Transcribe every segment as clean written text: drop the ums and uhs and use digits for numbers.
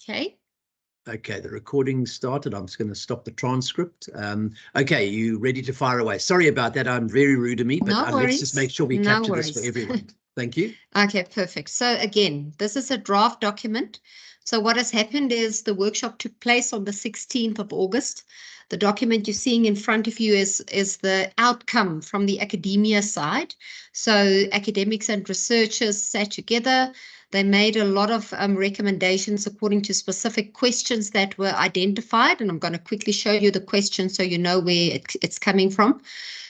Okay. Okay, the recording started. I'm just going to stop the transcript. Okay, you ready to fire away? Sorry about that. I'm very rude of me, but let's just make sure we capture this for everyone. Thank you. Okay, perfect. So again, this is a draft document. So what has happened is the workshop took place on the 16th of August. The document you're seeing in front of you is the outcome from the academia side. So academics and researchers sat together. They made a lot of recommendations according to specific questions that were identified. And I'm going to quickly show you the questions so you know where it's coming from.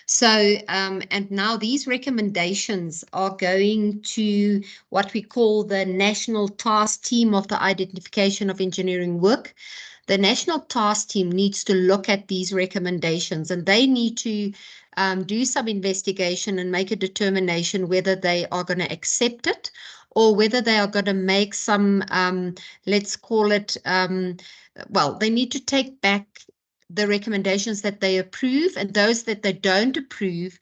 So, and now these recommendations are going to what we call the National Task Team of the Identification of Engineering Work. The National Task Team needs to look at these recommendations, and they need to do some investigation and make a determination whether they are going to accept it or whether they are going to make some, let's call it, well, they need to take back the recommendations that they approve, and those that they don't approve,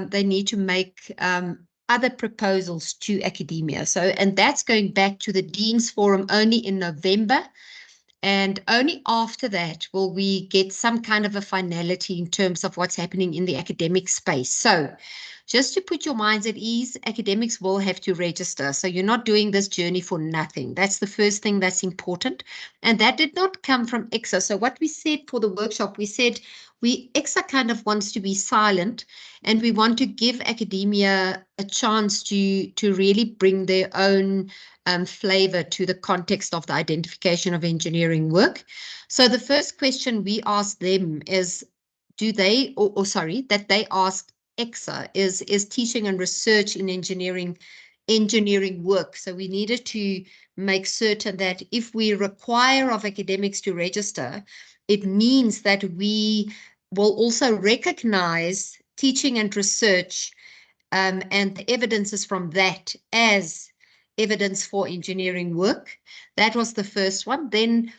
they need to make other proposals to academia. So, and that's going back to the Dean's Forum only in November. And only after that will we get some kind of a finality in terms of what's happening in the academic space. So just to put your minds at ease, academics will have to register. So you're not doing this journey for nothing. That's the first thing that's important. And that did not come from EXA. So what we said for the workshop, we said EXA kind of wants to be silent, and we want to give academia a chance to really bring their own flavor to the context of the identification of engineering work. So the first question we asked them is, do they, that they asked EXA is teaching and research in engineering work. So we needed to make certain that if we require of academics to register, it means that we will also recognize teaching and research and the evidences from that as evidence for engineering work. That was the first one. Then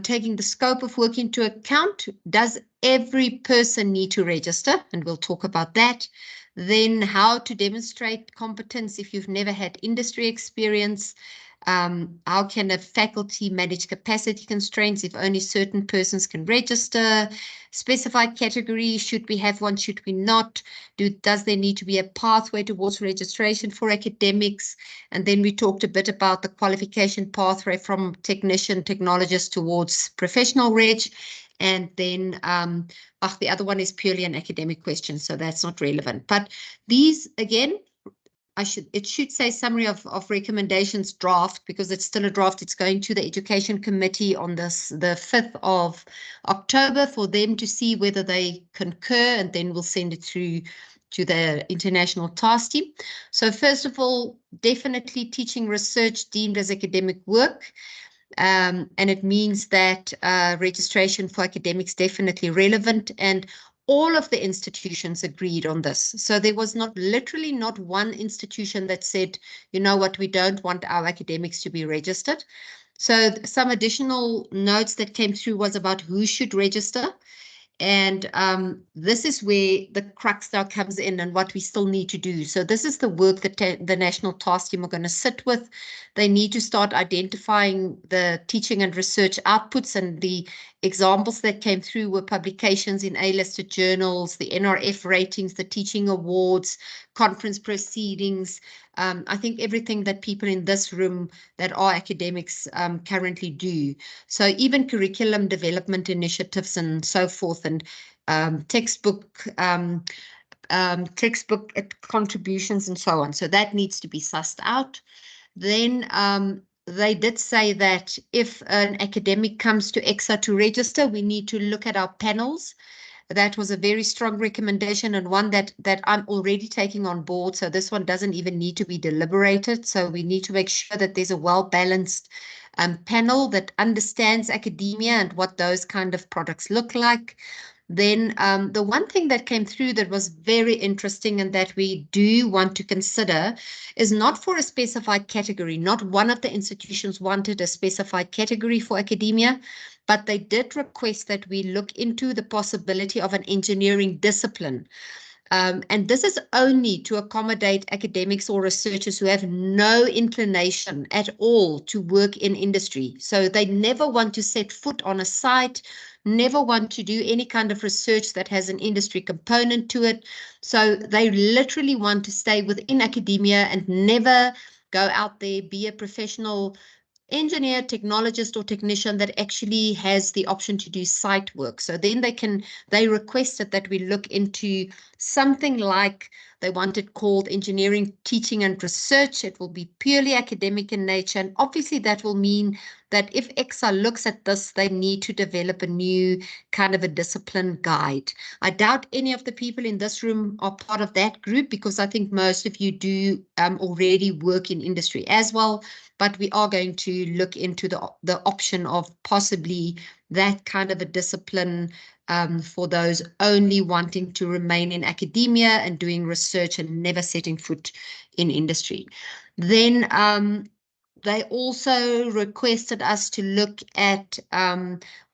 taking the scope of work into account, does every person need to register? And we'll talk about that. Then how to demonstrate competence if you've never had industry experience. How can a faculty manage capacity constraints if only certain persons can register? Specified category, should we have one, should we not? Does there need to be a pathway towards registration for academics? And then we talked a bit about the qualification pathway from technician, technologist towards professional reg. And then the other one is purely an academic question, so that's not relevant. But these, again, it should say summary of recommendations draft, because it's still a draft. It's going to the Education Committee on the 5th of October for them to see whether they concur, and then we'll send it through to the International Task Team. So first of all, definitely teaching research deemed as academic work. And it means that registration for academics definitely relevant, and all of the institutions agreed on this. So there was literally not one institution that said, you know what, we don't want our academics to be registered. So some additional notes that came through was about who should register. And this is where the crux now comes in and what we still need to do. So this is the work that the National Task Team are going to sit with. They need to start identifying the teaching and research outputs, and the examples that came through were publications in A-listed journals, the NRF ratings, the teaching awards, conference proceedings. I think everything that people in this room that are academics currently do. So even curriculum development initiatives and so forth, and textbook contributions and so on. So that needs to be sussed out. Then they did say that if an academic comes to EXA to register, we need to look at our panels. That was a very strong recommendation, and one that I'm already taking on board. So this one doesn't even need to be deliberated. So we need to make sure that there's a well-balanced panel that understands academia and what those kind of products look like. Then the one thing that came through that was very interesting and that we do want to consider is not for a specified category. Not one of the institutions wanted a specified category for academia, but they did request that we look into the possibility of an engineering discipline. And this is only to accommodate academics or researchers who have no inclination at all to work in industry. So they never want to set foot on a site, never want to do any kind of research that has an industry component to it. So they literally want to stay within academia and never go out there, be a professional engineer, technologist, or technician that actually has the option to do site work. So then they requested that we look into something like, they want it called engineering, teaching and research. It will be purely academic in nature. And obviously that will mean that if EXA looks at this, they need to develop a new kind of a discipline guide. I doubt any of the people in this room are part of that group, because I think most of you do already work in industry as well. But we are going to look into the option of possibly that kind of a discipline for those only wanting to remain in academia and doing research and never setting foot in industry. Then they also requested us to look at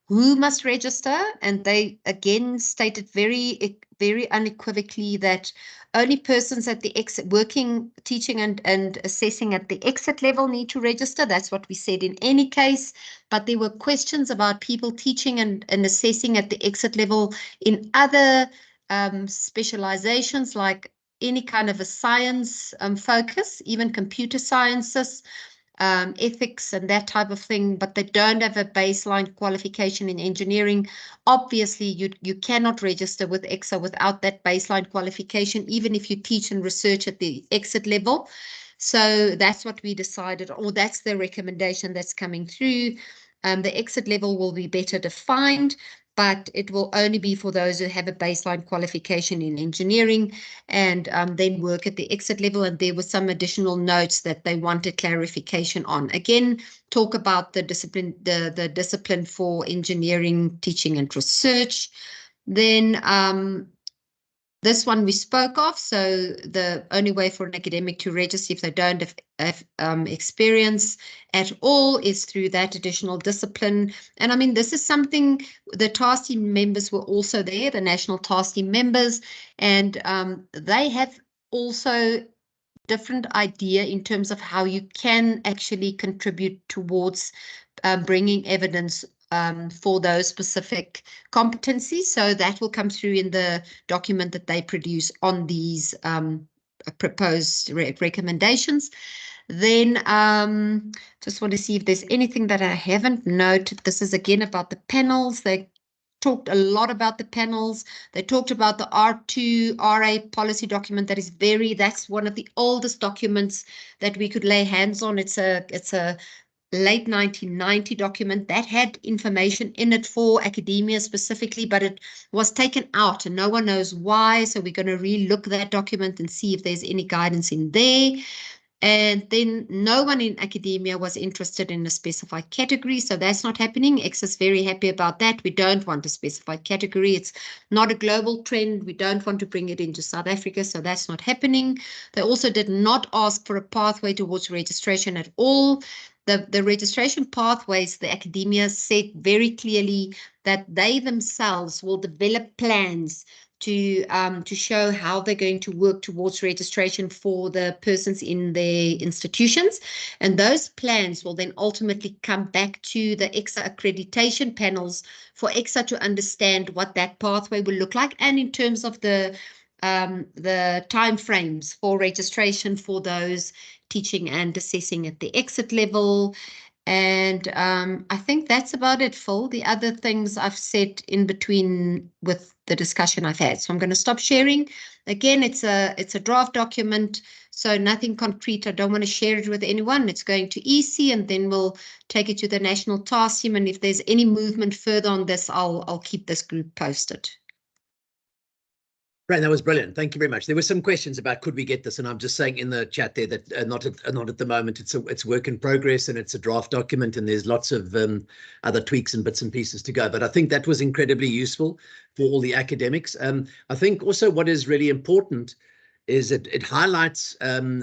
who must register, and they again stated very unequivocally that only persons at the working, teaching and assessing at the exit level need to register. That's what we said in any case. But there were questions about people teaching and assessing at the exit level in other specializations, like any kind of a science focus, even computer sciences, ethics and that type of thing, but they don't have a baseline qualification in engineering. Obviously, you cannot register with EXA without that baseline qualification, even if you teach and research at the exit level. So that's what we decided, or that's the recommendation that's coming through. The exit level will be better defined, but it will only be for those who have a baseline qualification in engineering, and then work at the exit level. And there were some additional notes that they wanted clarification on. Again, talk about the discipline, the discipline for engineering, teaching and research. Then this one we spoke of. So the only way for an academic to register if they don't have experience at all is through that additional discipline. And I mean, this is something the task team members were also there, the national task team members, and they have also different idea in terms of how you can actually contribute towards bringing evidence for those specific competencies. So that will come through in the document that they produce on these proposed recommendations. Then just want to see if there's anything that I haven't noted. This is again about the panels. They talked a lot about the panels. They talked about the R2 RA policy document. That's one of the oldest documents that we could lay hands on. It's a late 1990 document that had information in it for academia specifically, but it was taken out and no one knows why. So we're going to re-look that document and see if there's any guidance in there. And then no one in academia was interested in a specified category, so that's not happening. EXA is very happy about that. We don't want a specified category. It's not a global trend. We don't want to bring it into South Africa, so that's not happening. They also did not ask for a pathway towards registration at all. The registration pathways, the academia said very clearly that they themselves will develop plans to show how they're going to work towards registration for the persons in their institutions. And those plans will then ultimately come back to the EXA accreditation panels for EXA to understand what that pathway will look like, and in terms of the time frames for registration for those teaching and assessing at the exit level. And I think that's about it, Phil. The other things I've said in between with the discussion I've had. So I'm going to stop sharing. Again, it's a draft document, so nothing concrete. I don't want to share it with anyone. It's going to EC, and then we'll take it to the national task team. And if there's any movement further on this, I'll keep this group posted. Right, that was brilliant. Thank you very much. There were some questions about could we get this, and I'm just saying in the chat there that not at the moment. It's work in progress, and it's a draft document, and there's lots of other tweaks and bits and pieces to go. But I think that was incredibly useful for all the academics. I think also what is really important is it highlights,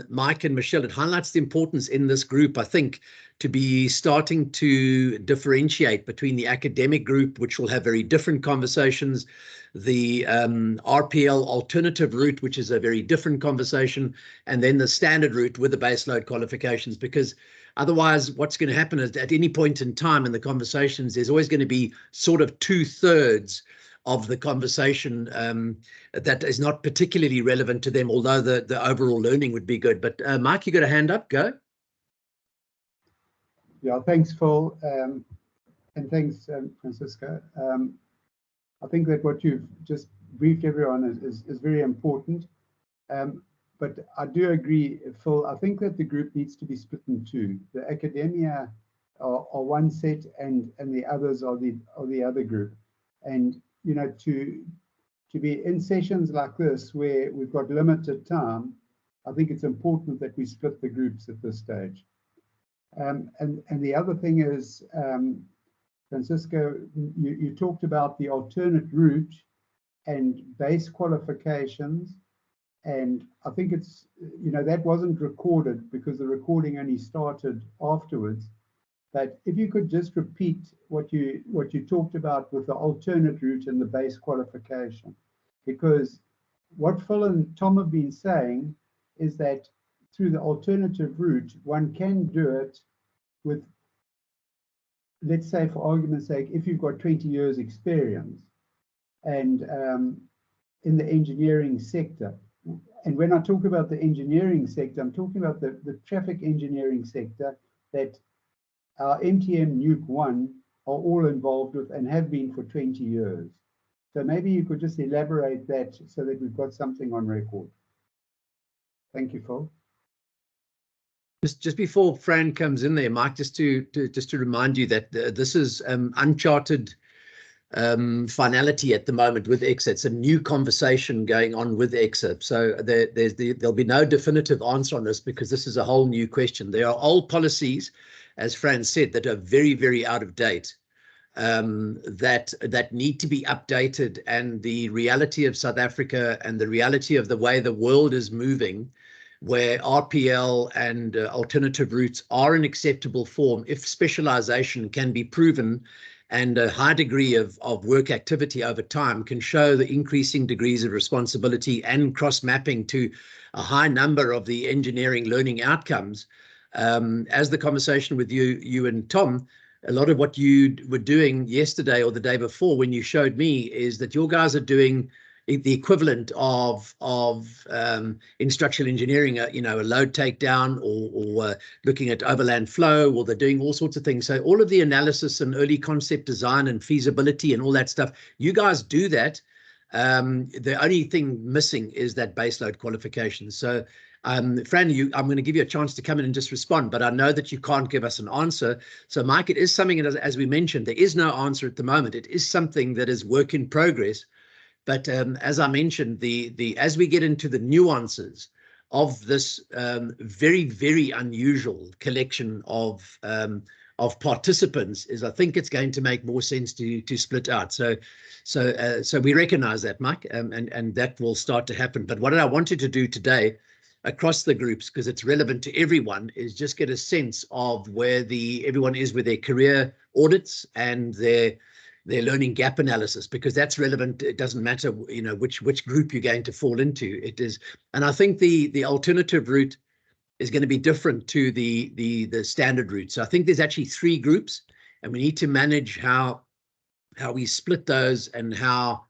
Mike and Michelle, it highlights the importance in this group, I think, to be starting to differentiate between the academic group, which will have very different conversations, the RPL alternative route, which is a very different conversation, and then the standard route with the baseload qualifications, because otherwise what's going to happen is at any point in time in the conversations, there's always going to be sort of 2/3 of the conversation that is not particularly relevant to them, although the overall learning would be good. But Mike, you got a hand up, go. Yeah, thanks, Phil, and thanks, Francisco. I think that what you've just briefed everyone is very important. But I do agree, Phil, I think that the group needs to be split in two. The academia are one set, and the others are the other group. And you know, to be in sessions like this where we've got limited time, I think it's important that we split the groups at this stage. And the other thing is, Francisco, you talked about the alternate route and base qualifications, and I think it's, you know, that wasn't recorded because the recording only started afterwards. But if you could just repeat what you talked about with the alternate route and the base qualification, because what Phil and Tom have been saying is that through the alternative route, one can do it with, let's say for argument's sake, if you've got 20 years experience and in the engineering sector. And when I talk about the engineering sector, I'm talking about the traffic engineering sector that our MTM Nuke 1 are all involved with and have been for 20 years. So maybe you could just elaborate that so that we've got something on record. Thank you, Phil. Just before Fran comes in there, Mike, just to remind you that this is uncharted finality at the moment with EXA. It's a new conversation going on with EXA. So there'll be no definitive answer on this because this is a whole new question. There are old policies, as Fran said, that are very, very out of date, that need to be updated, and the reality of South Africa and the reality of the way the world is moving, where RPL and alternative routes are an acceptable form if specialization can be proven and a high degree of work activity over time can show the increasing degrees of responsibility and cross-mapping to a high number of the engineering learning outcomes. As the conversation with you and Tom, a lot of what you were doing yesterday or the day before when you showed me is that your guys are doing the equivalent of in structural engineering, you know, a load takedown or looking at overland flow, or they're doing all sorts of things. So all of the analysis and early concept design and feasibility and all that stuff, you guys do that. The only thing missing is that baseload qualification. So Fran, I'm going to give you a chance to come in and just respond, but I know that you can't give us an answer. So Mike, it is something, as we mentioned, there is no answer at the moment. It is something that is work in progress. But as I mentioned, as we get into the nuances of this very, very unusual collection of participants, I think it's going to make more sense to split out. So we recognise that, Mike, and that will start to happen. But what I wanted to do today across the groups, because it's relevant to everyone, is just get a sense of where everyone is with their career audits and their learning gap analysis, because that's relevant. It doesn't matter, you know, which group you're going to fall into. It is, and I think the alternative route is going to be different to the standard route. So I think there's actually 3 groups, and we need to manage how we split those and how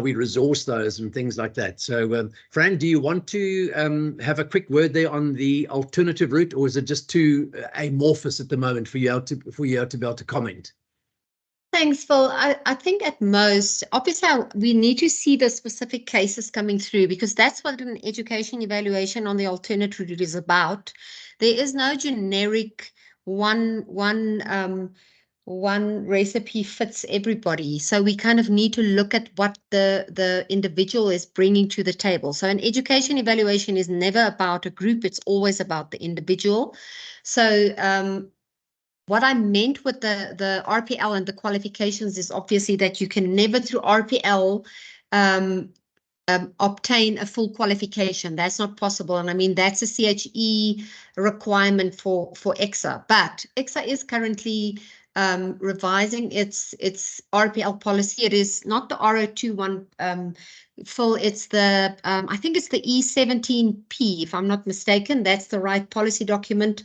we resource those and things like that. So Fran, do you want to have a quick word there on the alternative route, or is it just too amorphous at the moment for you to be able to comment? Thanks, Phil. I think at most, obviously, we need to see the specific cases coming through, because that's what an education evaluation on the alternate route is about. There is no generic one recipe fits everybody. So we kind of need to look at what the individual is bringing to the table. So an education evaluation is never about a group. It's always about the individual. So what I meant with the RPL and the qualifications is obviously that you can never, through RPL, obtain a full qualification. That's not possible. And I mean, that's a CHE requirement for EXA. But EXA is currently revising its RPL policy. It is not the R021 full, it's the, I think it's the E17P, if I'm not mistaken. That's the right policy document.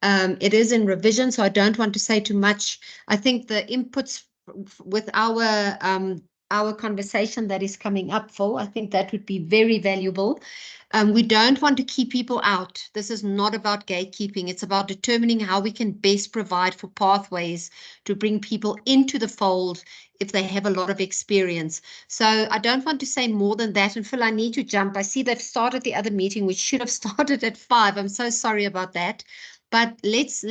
It is in revision, so I don't want to say too much. I think the inputs with our conversation that is coming up, Phil, I think that would be very valuable. We don't want to keep people out. This is not about gatekeeping. It's about determining how we can best provide for pathways to bring people into the fold if they have a lot of experience. So I don't want to say more than that. And Phil, I need to jump. I see they've started the other meeting, which should have started at 5. I'm so sorry about that. But let's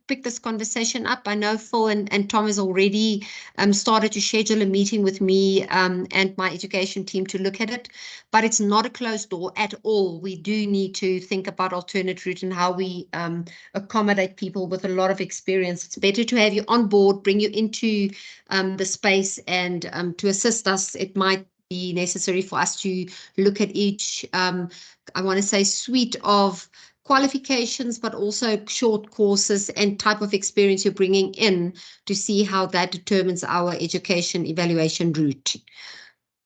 pick this conversation up. I know Phil and Tom has already started to schedule a meeting with me and my education team to look at it. But it's not a closed door at all. We do need to think about alternate route and how we accommodate people with a lot of experience. It's better to have you on board, bring you into the space, and to assist us. It might be necessary for us to look at each, I want to say, suite of qualifications, but also short courses and type of experience you're bringing in to see how that determines our education evaluation route.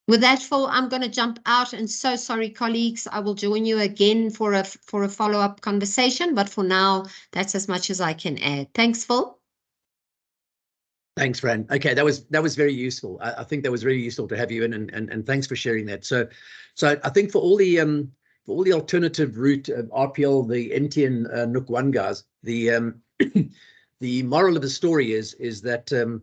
With that, Phil, I'm going to jump out, and so sorry, colleagues. I will join you again for a follow-up conversation, but for now, that's as much as I can add. Thanks, Phil. Thanks, Fran. Okay, that was very useful. I think that was really useful to have you in, and thanks for sharing that. So I think for all the alternative route RPL, the MTN Nook 1 guys, the moral of the story is that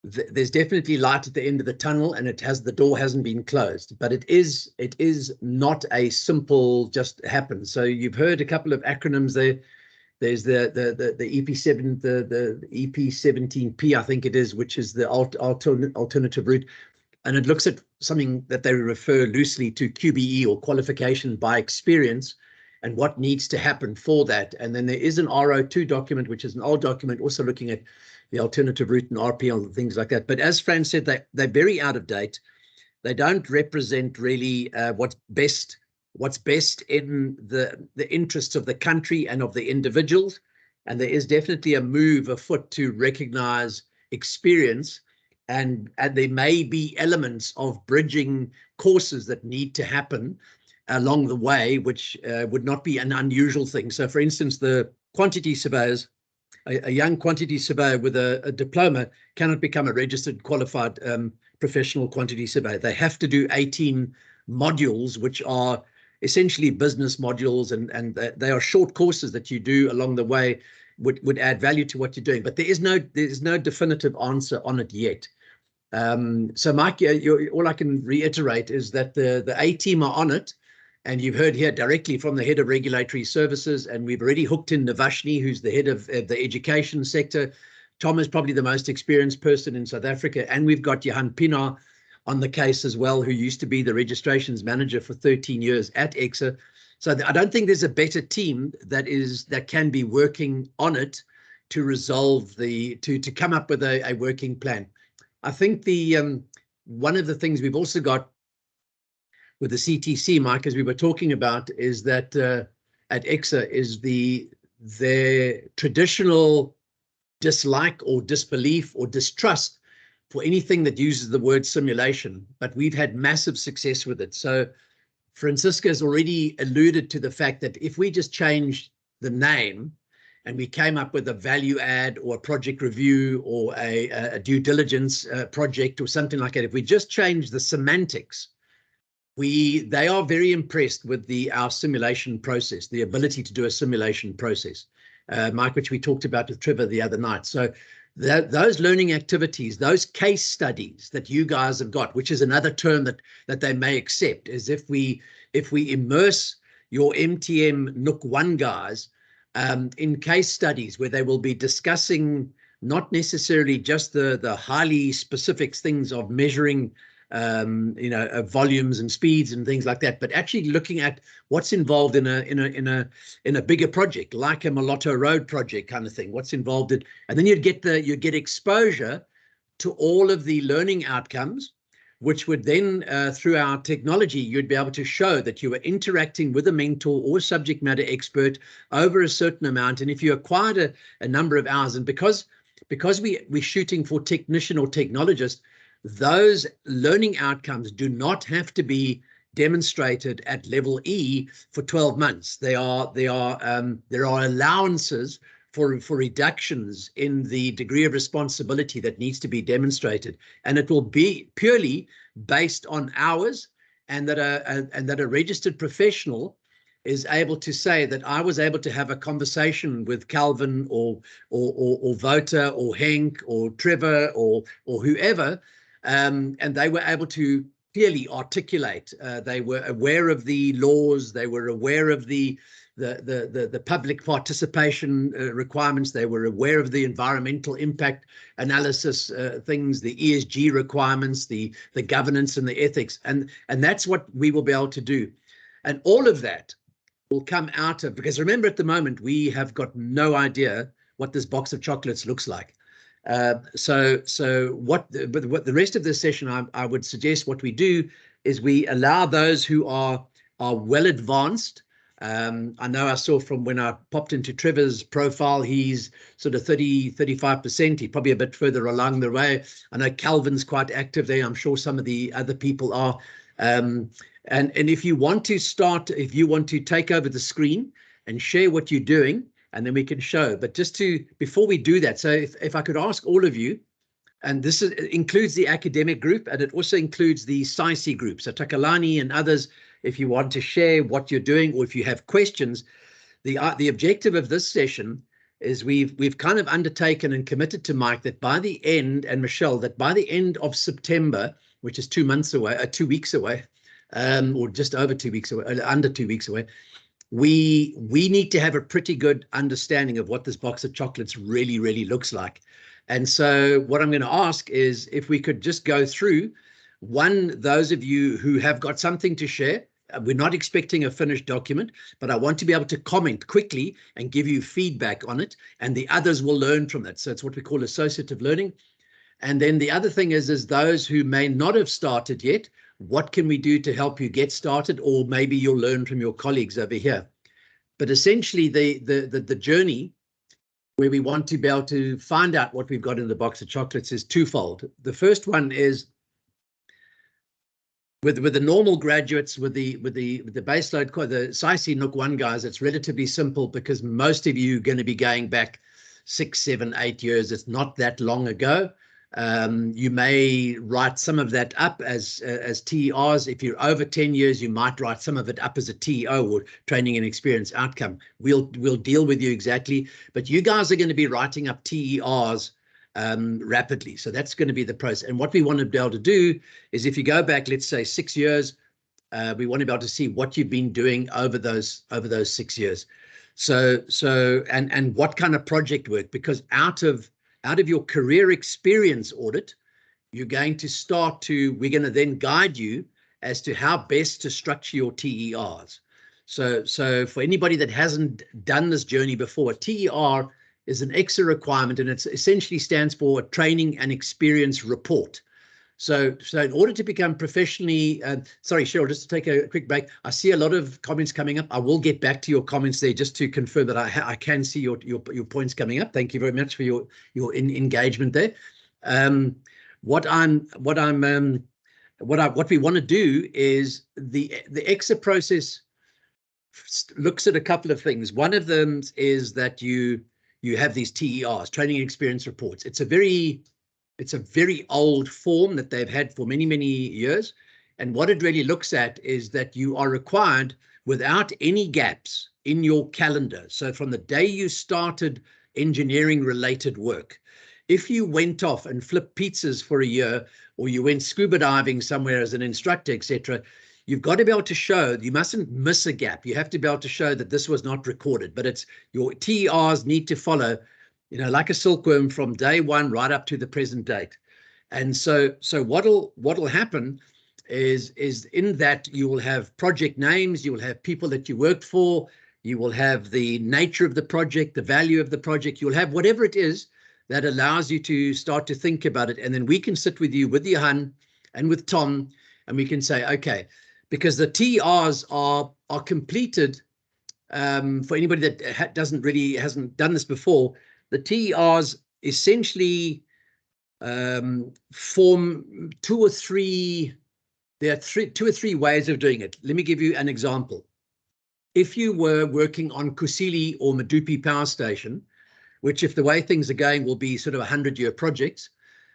there's definitely light at the end of the tunnel, and the door hasn't been closed, but it is not a simple just happen. So you've heard a couple of acronyms there. There's the EP7, the EP17P, I think it is, which is the alternative route. And it looks at something that they refer loosely to QBE, or qualification by experience, and what needs to happen for that. And then there is an R02 document, which is an old document, also looking at the alternative route and RPL and things like that. But as Fran said, they're very out of date. They don't represent really what's best in the interests of the country and of the individuals. And there is definitely a move afoot to recognize experience. And there may be elements of bridging courses that need to happen along the way, which would not be an unusual thing. So, for instance, the quantity surveyors, a young quantity surveyor with a diploma cannot become a registered qualified professional quantity surveyor. They have to do 18 modules, which are essentially business modules, and they are short courses that you do along the way, would add value to what you're doing. But there is no definitive answer on it yet. So Mike, all I can reiterate is that the A team are on it, and you've heard here directly from the head of regulatory services, and we've already hooked in Navashni, who's the head of the education sector. Tom is probably the most experienced person in South Africa, and we've got Johan Pienaar on the case as well, who used to be the registrations manager for 13 years at EXA. So I don't think there's a better team that can be working on it to resolve to come up with a working plan. I think one of the things we've also got with the CTC, Mike, as we were talking about, is that at EXA is their traditional dislike or disbelief or distrust for anything that uses the word simulation, but we've had massive success with it. So Francisca has already alluded to the fact that if we just change the name and we came up with a value add or a project review or a due diligence project or something like that, if we just change the semantics, they are very impressed with our simulation process, the ability to do a simulation process, Mike, which we talked about with Trevor the other night. So those learning activities, those case studies that you guys have got, which is another term that they may accept, is if we immerse your MTM Nook 1 guys in case studies where they will be discussing not necessarily just the highly specific things of measuring volumes and speeds and things like that, but actually looking at what's involved in a bigger project, like a Molotto Road project kind of thing, what's involved in, and then you'd get exposure to all of the learning outcomes which would then, through our technology, you'd be able to show that you were interacting with a mentor or subject matter expert over a certain amount. And if you acquired a number of hours, and because we're shooting for technician or technologist, those learning outcomes do not have to be demonstrated at level E for 12 months. There are allowances for reductions in the degree of responsibility that needs to be demonstrated, and it will be purely based on hours, and that a registered professional is able to say that I was able to have a conversation with Calvin or Wouter or Henk or Trevor or whoever, and they were able to clearly articulate. They were aware of the laws. They were aware of the public participation requirements. They were aware of the environmental impact analysis things, the ESG requirements, the governance and the ethics, and that's what we will be able to do. And all of that will come out of, because remember, at the moment we have got no idea what this box of chocolates looks like. So what the rest of this session, I would suggest what we do is we allow those who are well advanced. I know I saw from when I popped into Trevor's profile, he's sort of 35%. He's probably a bit further along the way. I know Calvin's quite active there. I'm sure some of the other people are. And if you want to start, if you want to take over the screen and share what you're doing, and then we can show. But just before we do that, so if I could ask all of you, and this includes the academic group, and it also includes the SciC group. So Takalani and others, if you want to share what you're doing, or if you have questions, the objective of this session is we've kind of undertaken and committed to Mike that by the end, and Michelle, that by the end of September, which is 2 months away, 2 weeks away, or just over 2 weeks away, under 2 weeks away, we need to have a pretty good understanding of what this box of chocolates really looks like. And so what I'm going to ask is if we could just go through those of you who have got something to share. We're not expecting a finished document, but I want to be able to comment quickly and give you feedback on it, and the others will learn from that. So it's what we call associative learning. And then the other thing is those who may not have started yet, what can we do to help you get started? Or maybe you'll learn from your colleagues over here. But essentially the journey where we want to be able to find out what we've got in the box of chocolates is twofold. The first one is with the normal graduates, with the baseload, the SciC Nook 1 guys, it's relatively simple because most of you are going to be going back 6, 7, 8 years. It's not that long ago. You may write some of that up as TERs. If you're over 10 years, you might write some of it up as a TEO, or training and experience outcome. We'll deal with you exactly, but you guys are going to be writing up TERs rapidly. So that's going to be the process. And what we want to be able to do is, if you go back, let's say 6 years, we want to be able to see what you've been doing over those 6 years. And what kind of project work, because out of your career experience audit, we're going to then guide you as to how best to structure your TERs. So for anybody that hasn't done this journey before, a TER is an extra requirement, and it essentially stands for a training and experience report. So in order to become professionally, sorry, Cheryl, just to take a quick break. I see a lot of comments coming up. I will get back to your comments there just to confirm that I can see your points coming up. Thank you very much for your engagement there. What we want to do is the exit process looks at a couple of things. One of them is that you have these TERs, training and experience reports. It's a very old form that they've had for many years. And what it really looks at is that you are required, without any gaps in your calendar. So from the day you started engineering related work, if you went off and flipped pizzas for a year, or you went scuba diving somewhere as an instructor, etc., you've got to be able to show, you mustn't miss a gap. You have to be able to show that this was not recorded, but it's your TERs need to follow, like a silkworm from day one right up to the present date. And so what'll happen is in that you will have project names, you will have people that you worked for, you will have the nature of the project, the value of the project, you'll have whatever it is that allows you to start to think about it. And then we can sit with you with Johan and with Tom, and we can say, okay, because the TRs are completed. For anybody that hasn't done this before, the TRs essentially form two or three ways of doing it. Let me give you an example. If you were working on Kusile or Medupi power station, which, if the way things are going, will be sort of 100-year projects,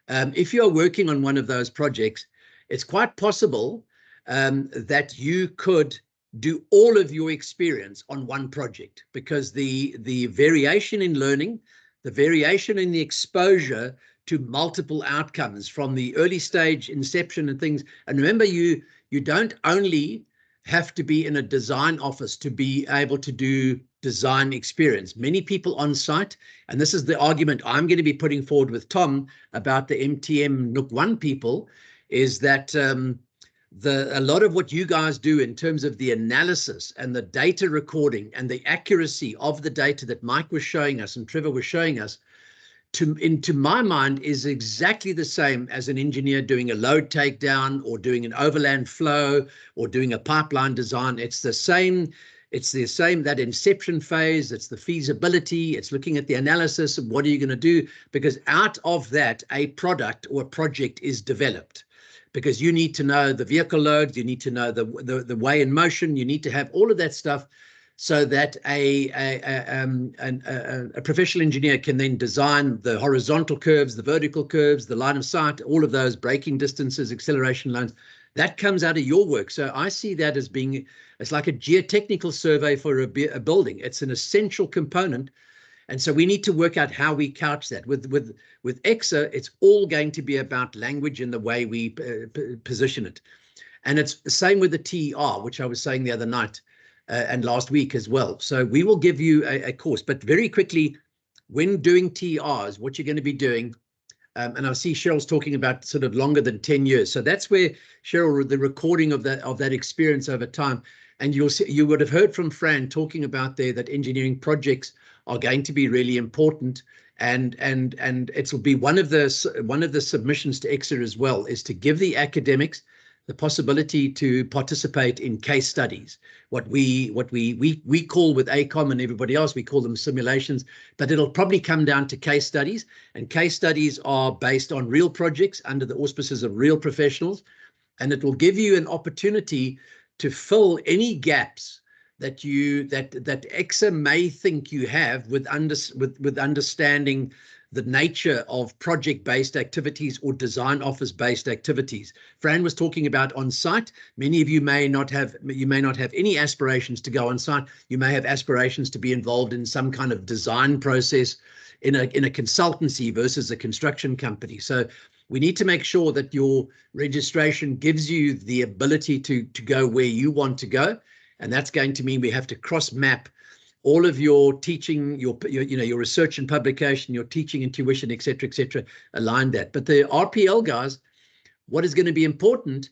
if you're working on one of those projects, it's quite possible that you could do all of your experience on one project, because the variation in learning, the variation in the exposure to multiple outcomes from the early stage inception and things. And remember, you don't only have to be in a design office to be able to do design experience. Many people on site, and this is the argument I'm going to be putting forward with Tom about the MTM Nook 1 people, is that a lot of what you guys do in terms of the analysis and the data recording and the accuracy of the data that Mike was showing us and Trevor was showing us, into my mind, is exactly the same as an engineer doing a load takedown or doing an overland flow or doing a pipeline design. It's the same. It's the same, that inception phase. It's the feasibility. It's looking at the analysis of what are you going to do, because out of that, a product or a project is developed. Because you need to know the vehicle loads, you need to know the way in motion, you need to have all of that stuff, so that a professional engineer can then design the horizontal curves, the vertical curves, the line of sight, all of those braking distances, acceleration lines. That comes out of your work. So I see that as being, it's like a geotechnical survey for a building. It's an essential component. And so we need to work out how we couch that. With EXA, it's all going to be about language and the way we position it. And it's the same with the TR, which I was saying the other night and last week as well. So we will give you a course, but very quickly, when doing TRs, what you're going to be doing, and I see Cheryl's talking about sort of longer than 10 years. So that's where, Cheryl, the recording of that experience over time. And you would have heard from Fran talking about there that engineering projects are going to be really important, and it will be one of the submissions to EXA as well, is to give the academics the possibility to participate in case studies. What we call with ACOM and everybody else, we call them simulations, but it'll probably come down to case studies, and case studies are based on real projects under the auspices of real professionals, and it will give you an opportunity to fill any gaps that EXA may think you have with understanding the nature of project-based activities or design office-based activities. Fran was talking about on-site. Many of you may not have any aspirations to go on-site. You may have aspirations to be involved in some kind of design process in a consultancy versus a construction company. So we need to make sure that your registration gives you the ability to go where you want to go. And that's going to mean we have to cross-map all of your teaching, your research and publication, your teaching and tuition, et cetera, align that. But the RPL guys, what is going to be important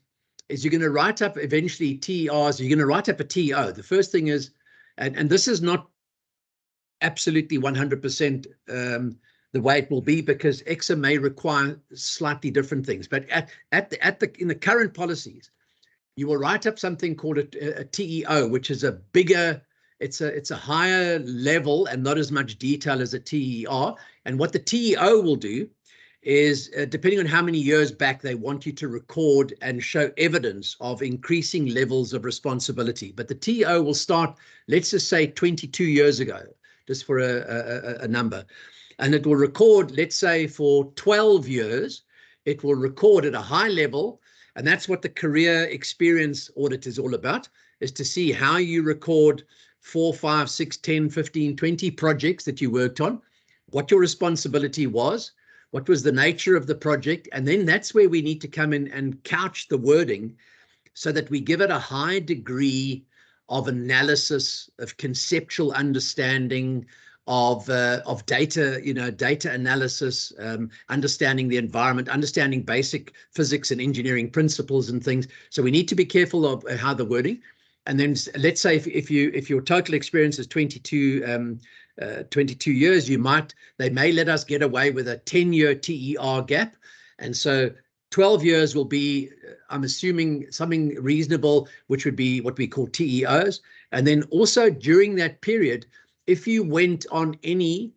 is you're going to write up eventually TERs, you're going to write up a TO. The first thing is, and this is not absolutely 100% the way it will be, because EXA may require slightly different things. But in the current policies, you will write up something called a TEO, which is a bigger, it's a higher level and not as much detail as a TER. And what the TEO will do is, depending on how many years back they want you to record and show evidence of increasing levels of responsibility. But the TEO will start, let's just say 22 years ago, just for a number. And it will record, let's say for 12 years, it will record at a high level. And that's what the career experience audit is all about, is to see how you record 4, 5, 6, 10, 15, 20 projects that you worked on, what your responsibility was, what was the nature of the project. And then that's where we need to come in and couch the wording so that we give it a high degree of analysis, of conceptual understanding, of data, data analysis, understanding the environment, understanding basic physics and engineering principles and things. So we need to be careful of how the wording. And then let's say if your total experience is 22 years, they may let us get away with a 10-year TER gap. And so 12 years will be, I'm assuming, something reasonable, which would be what we call TEOs. And then also during that period, if you went on any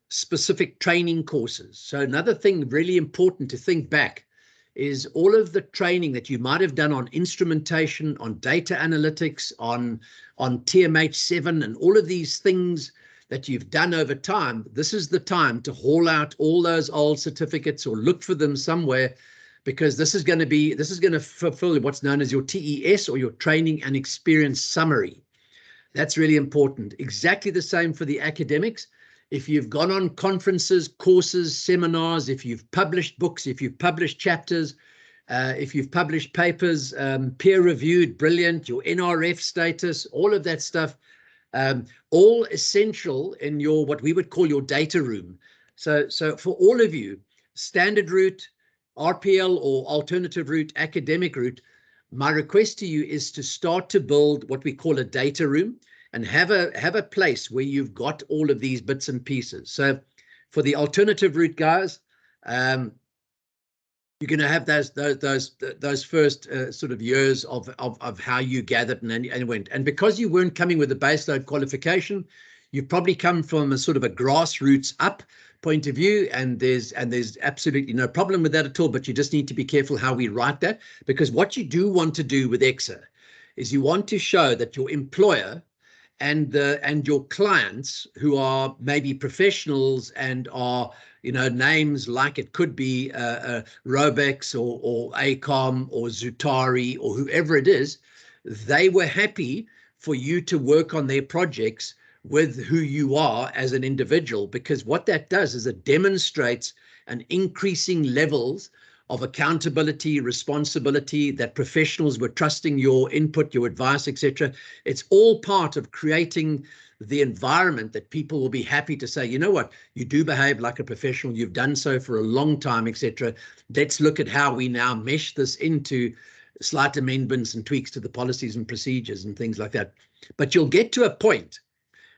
specific training courses. So another thing really important to think back is all of the training that you might have done on instrumentation, on data analytics, on TMH7, and all of these things that you've done over time. This is the time to haul out all those old certificates or look for them somewhere, because this is going to fulfill what's known as your TES, or your training and experience summary. That's really important. Exactly the same for the academics. If you've gone on conferences, courses, seminars, if you've published books, if you've published chapters, if you've published papers, peer-reviewed, brilliant, your NRF status, all of that stuff, all essential in your, what we would call your data room. So for all of you, standard route, RPL or alternative route, academic route, my request to you is to start to build what we call a data room, and have a place where you've got all of these bits and pieces. So for the alternative route guys, you're going to have those first sort of years of how you gathered and went. And because you weren't coming with a baseload qualification, you've probably come from a sort of a grassroots up point of view, and there's absolutely no problem with that at all. But you just need to be careful how we write that, because what you do want to do with EXA is you want to show that your employer and your clients, who are maybe professionals and are, you know, names like it could be Robex or ACOM or Zutari or whoever it is, they were happy for you to work on their projects with who you are as an individual, because what that does is it demonstrates an increasing levels of accountability, responsibility, that professionals were trusting your input, your advice, etc. It's all part of creating the environment that people will be happy to say, you know what, you do behave like a professional, you've done so for a long time, etc. Let's look at how we now mesh this into slight amendments and tweaks to the policies and procedures and things like that. But you'll get to a point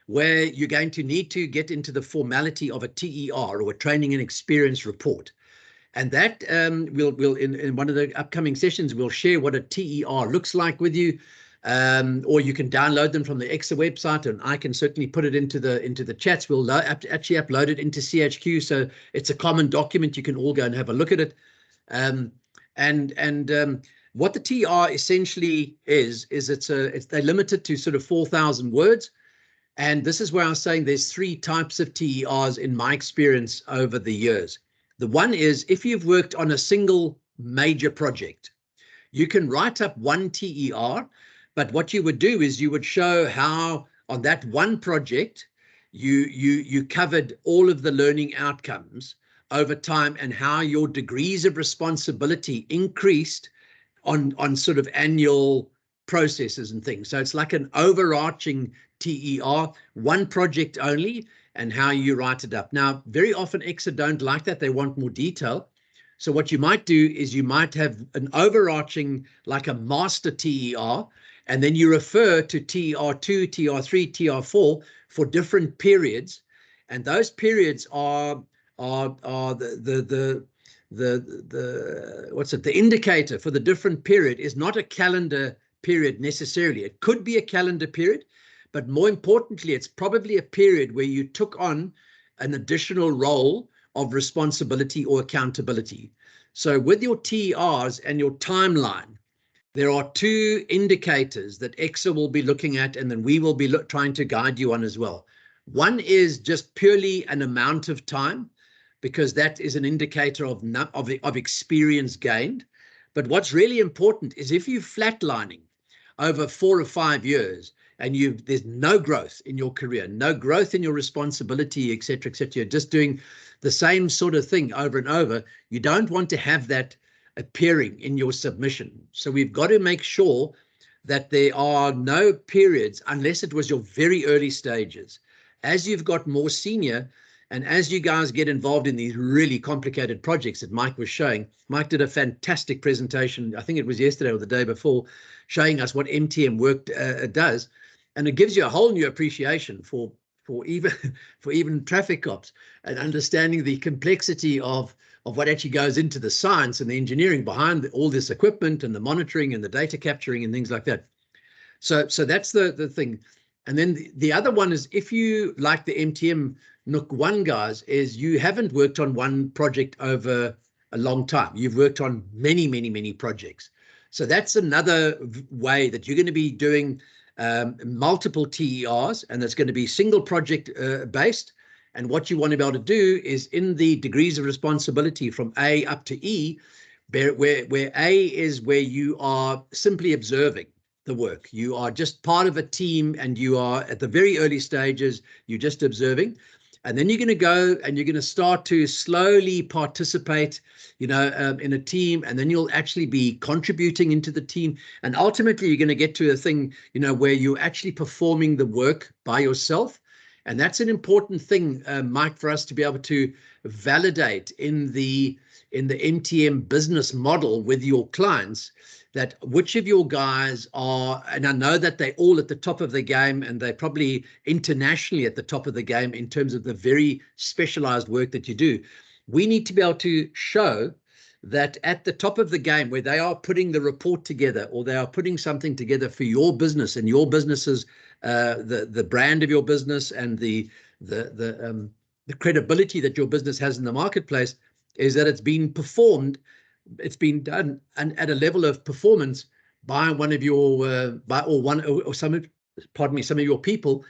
where you're going to need to get into the formality of a TER, or a training and experience report. And that we'll in one of the upcoming sessions, we'll share what a TER looks like with you, or you can download them from the EXA website, and I can certainly put it into the chats. We'll actually upload it into CHQ, so it's a common document. You can all go and have a look at it. What the TER essentially is they're limited to sort of 4,000 words. And this is where I was saying there's 3 types of TERs in my experience over the years. The one is, if you've worked on a single major project, you can write up one TER, but what you would do is you would show how on that one project you covered all of the learning outcomes over time, and how your degrees of responsibility increased on sort of annual processes and things. So it's like an overarching TER, one project only, and how you write it up. Now, very often EXA don't like that. They want more detail. So what you might do is you might have an overarching, like a master TER, and then you refer to TER2, TER3, TER4 for different periods. And those periods are the indicator for the different period is not a calendar period necessarily. It could be a calendar period, but more importantly, it's probably a period where you took on an additional role of responsibility or accountability. So with your TERs and your timeline, there are 2 indicators that EXA will be looking at, and then we will be trying to guide you on as well. One is just purely an amount of time, because that is an indicator of experience gained. But what's really important is if you're flatlining over 4 or 5 years, and there's no growth in your career, no growth in your responsibility, etc., etc., you're just doing the same sort of thing over and over, you don't want to have that appearing in your submission. So we've got to make sure that there are no periods, unless it was your very early stages. As you've got more senior, and as you guys get involved in these really complicated projects that Mike was showing, Mike did a fantastic presentation, I think it was yesterday or the day before, showing us what MTM work does. And it gives you a whole new appreciation for even traffic cops, and understanding the complexity of of what actually goes into the science and the engineering behind all this equipment and the monitoring and the data capturing and things like that. So that's the thing. And then the other one is, if you, like the MTM Nook 1 guys, is you haven't worked on one project over a long time. You've worked on many projects. So that's another way that you're going to be doing multiple TERs, and it's going to be single project based. And what you want to be able to do is, in the degrees of responsibility from A up to E, where A is where you are simply observing the work. You are just part of a team, and you are at the very early stages, you're just observing. And then you're going to go and you're going to start to slowly participate, in a team, and then you'll actually be contributing into the team. And ultimately, you're going to get to a thing, where you're actually performing the work by yourself. And that's an important thing, Mike, for us to be able to validate in the MTM business model with your clients, that which of your guys are, and I know that they're all at the top of the game, and they're probably internationally at the top of the game in terms of the very specialized work that you do. We need to be able to show that at the top of the game, where they are putting the report together, or they are putting something together for your business and your business's, the brand of your business, and the credibility that your business has in the marketplace, is that it's been performed. It's been done and at a level of performance by one of your some of your people,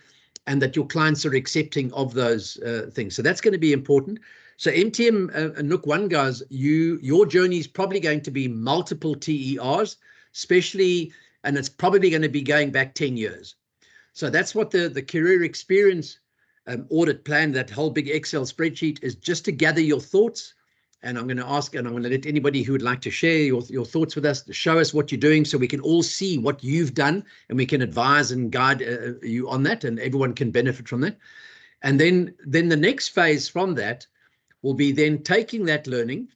and that your clients are accepting of those things. So that's going to be important. So MTM Nook 1 guys, your journey is probably going to be multiple TERs, especially, and it's probably going to be going back 10 years. So that's what the career experience audit plan, that whole big Excel spreadsheet, is, just to gather your thoughts. And I'm going to ask, and I'm going to let anybody who would like to share your thoughts with us, to show us what you're doing, so we can all see what you've done, and we can advise and guide you on that, and everyone can benefit from that. And then the next phase from that will be then taking that learning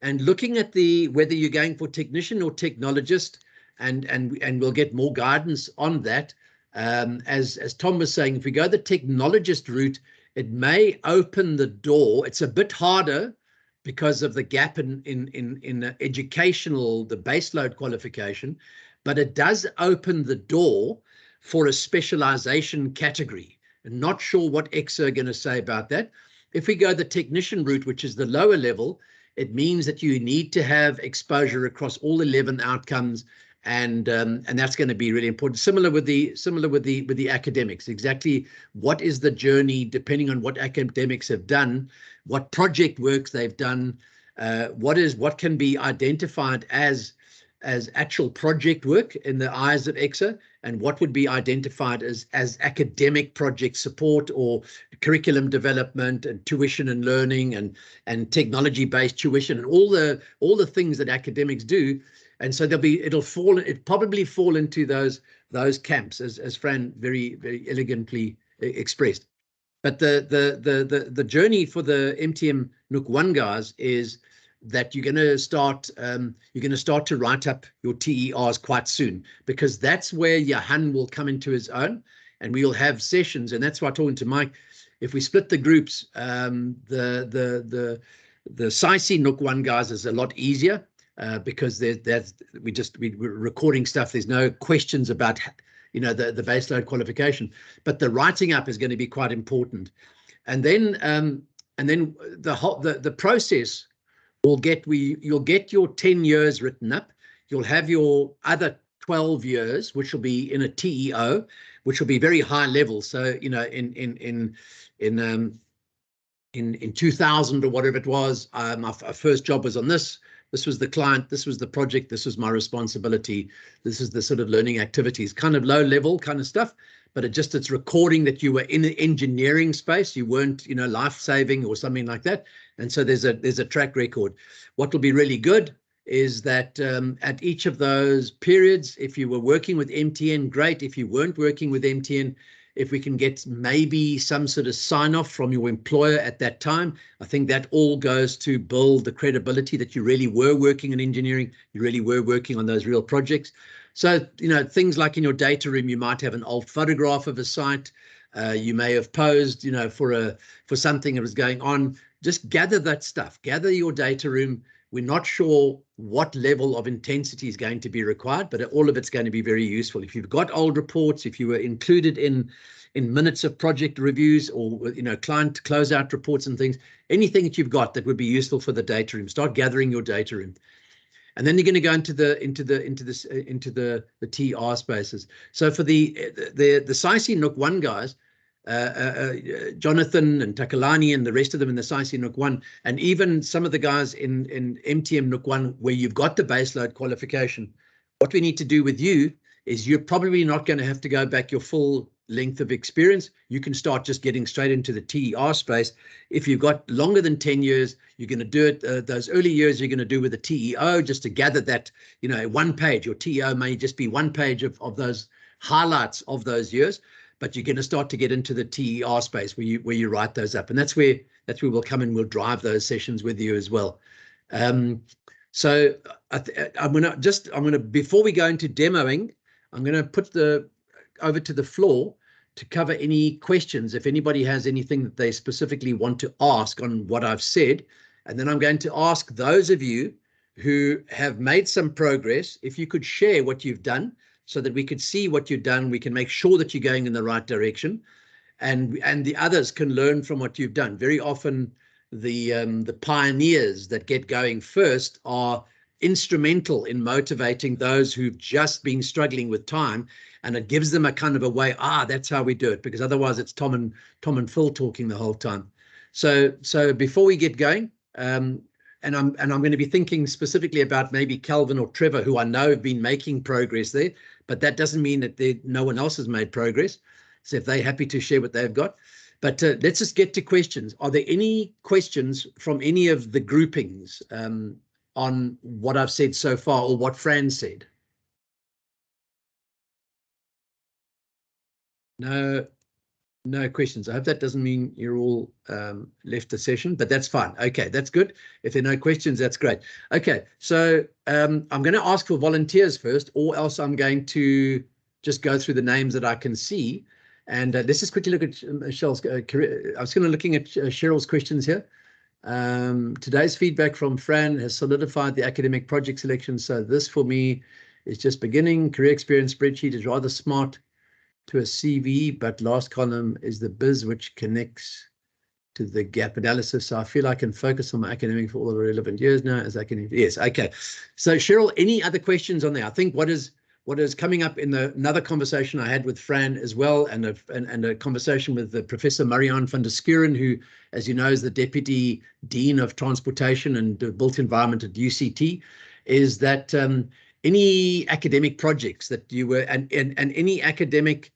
and looking at whether you're going for technician or technologist, and we'll get more guidance on that. As Tom was saying, if we go the technologist route, it may open the door. It's a bit harder because of the gap in educational, the baseload qualification, but it does open the door for a specialization category. I'm not sure what EXA are going to say about that. If we go the technician route, which is the lower level, it means that you need to have exposure across all 11 outcomes, and that's going to be really important. Similar with the academics. Exactly what is the journey, depending on what academics have done, what project works they've done, what can be identified as actual project work in the eyes of EXA, and what would be identified as academic project support, or curriculum development, and tuition and learning, and technology-based tuition, and all the things that academics do. And so it probably fall into those camps, as Fran very, very elegantly expressed. But the journey for the MTM Nook 1 guys is that you're going to start to write up your TERs quite soon, because that's where Johan will come into his own, and we'll have sessions. And that's why I'm talking to Mike, if we split the groups, the SciC Nook 1 guys is a lot easier, because we're recording stuff. There's no questions about the baseload qualification, but the writing up is going to be quite important. And then the process will you'll get your 10 years written up. You'll have your other 12 years, which will be in a TEO, which will be very high level. So in 2000 or whatever it was, my first job was on this. This was the client, this was the project, this was my responsibility, this is the sort of learning activities, kind of low level kind of stuff, but it's recording that you were in the engineering space, you weren't, life-saving or something like that. And so there's a track record. What will be really good is that at each of those periods, if you were working with MTN, great. If you weren't working with MTN, if we can get maybe some sort of sign-off from your employer at that time, I think that all goes to build the credibility that you really were working in engineering, you really were working on those real projects. So, things like in your data room, you might have an old photograph of a site. You may have posed, for something that was going on. just gather that stuff, gather your data room. We're not sure what level of intensity is going to be required, but all of it's going to be very useful. If you've got old reports, if you were included in minutes of project reviews, or client closeout reports and things, anything that you've got that would be useful for the data room, start gathering your data room. And then you're going to go into the TR spaces. So for the SciC Nook 1 guys, Jonathan and Takalani and the rest of them in the SciC Nook 1, and even some of the guys in MTM Nook 1, where you've got the baseload qualification, what we need to do with you is you're probably not going to have to go back your full length of experience. You can start just getting straight into the TER space. If you've got longer than 10 years, you're going to do it. Those early years you're going to do with the TEO, just to gather that, 1 page. Your TEO may just be 1 page of those highlights of those years, but you're going to start to get into the TER space where you write those up, and that's where we'll come and we'll drive those sessions with you as well. So I'm gonna before we go into demoing, I'm gonna put over to the floor to cover any questions, if anybody has anything that they specifically want to ask on what I've said. And then I'm going to ask those of you who have made some progress, if you could share what you've done so that we could see what you've done. We can make sure that you're going in the right direction, and the others can learn from what you've done. Very often the pioneers that get going first are instrumental in motivating those who've just been struggling with time, and it gives them a kind of a way, that's how we do it, because otherwise it's Tom and Phil talking the whole time. So before we get going, and I'm going to be thinking specifically about maybe Calvin or Trevor, who I know have been making progress there, but that doesn't mean that no one else has made progress. So if they're happy to share what they've got. But let's just get to questions. Are there any questions from any of the groupings on what I've said so far, or what Fran said? No questions. I hope that doesn't mean you're all left the session, but that's fine. Okay, that's good. If there are no questions, that's great. Okay, so I'm going to ask for volunteers first, or else I'm going to just go through the names that I can see. And let's just quickly look at Michelle's career. I was going to looking at Cheryl's questions here. Today's feedback from Fran has solidified the academic project selection. So this for me is just beginning. Career experience spreadsheet is rather smart to a CV, but last column is the biz, which connects to the gap analysis. So I feel I can focus on my academic for all the relevant years now as academic. Yes, okay. So Cheryl, any other questions on there? I think what is coming up in another conversation I had with Fran as well, and a conversation with the Professor Marianne van der Skuren, who, as you know, is the Deputy Dean of Transportation and Built Environment at UCT, is that any academic projects that you were, and any academic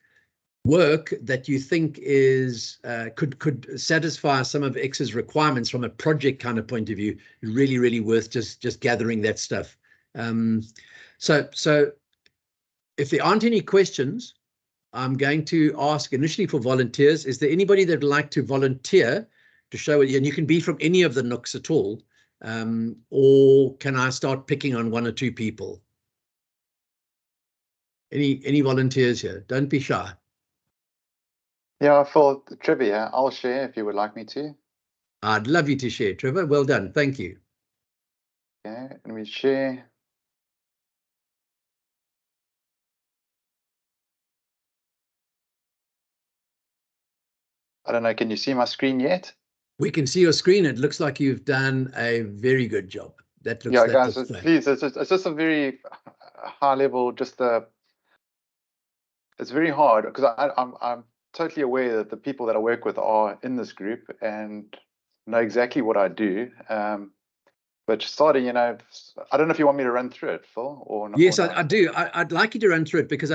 work that you think is could satisfy some of X's requirements from a project kind of point of view, really worth just gathering that stuff. So if there aren't any questions, I'm going to ask initially for volunteers. Is there anybody that would like to volunteer to show it? And you can be from any of the nooks at all, or can I start picking on 1 or 2 people? Any volunteers here? Don't be shy. Yeah, for trivia, I'll share if you would like me to. I'd love you to share, Trevor. Well done. Thank you. Okay, and we share. I don't know, can you see my screen yet? We can see your screen. It looks like you've done a very good job. That looks, yeah, that guys, looks please, it's just a very high level, it's very hard, because I'm totally aware that the people that I work with are in this group and know exactly what I do. But starting, I don't know if you want me to run through it, Phil, or not. Yes, I do. I'd like you to run through it, because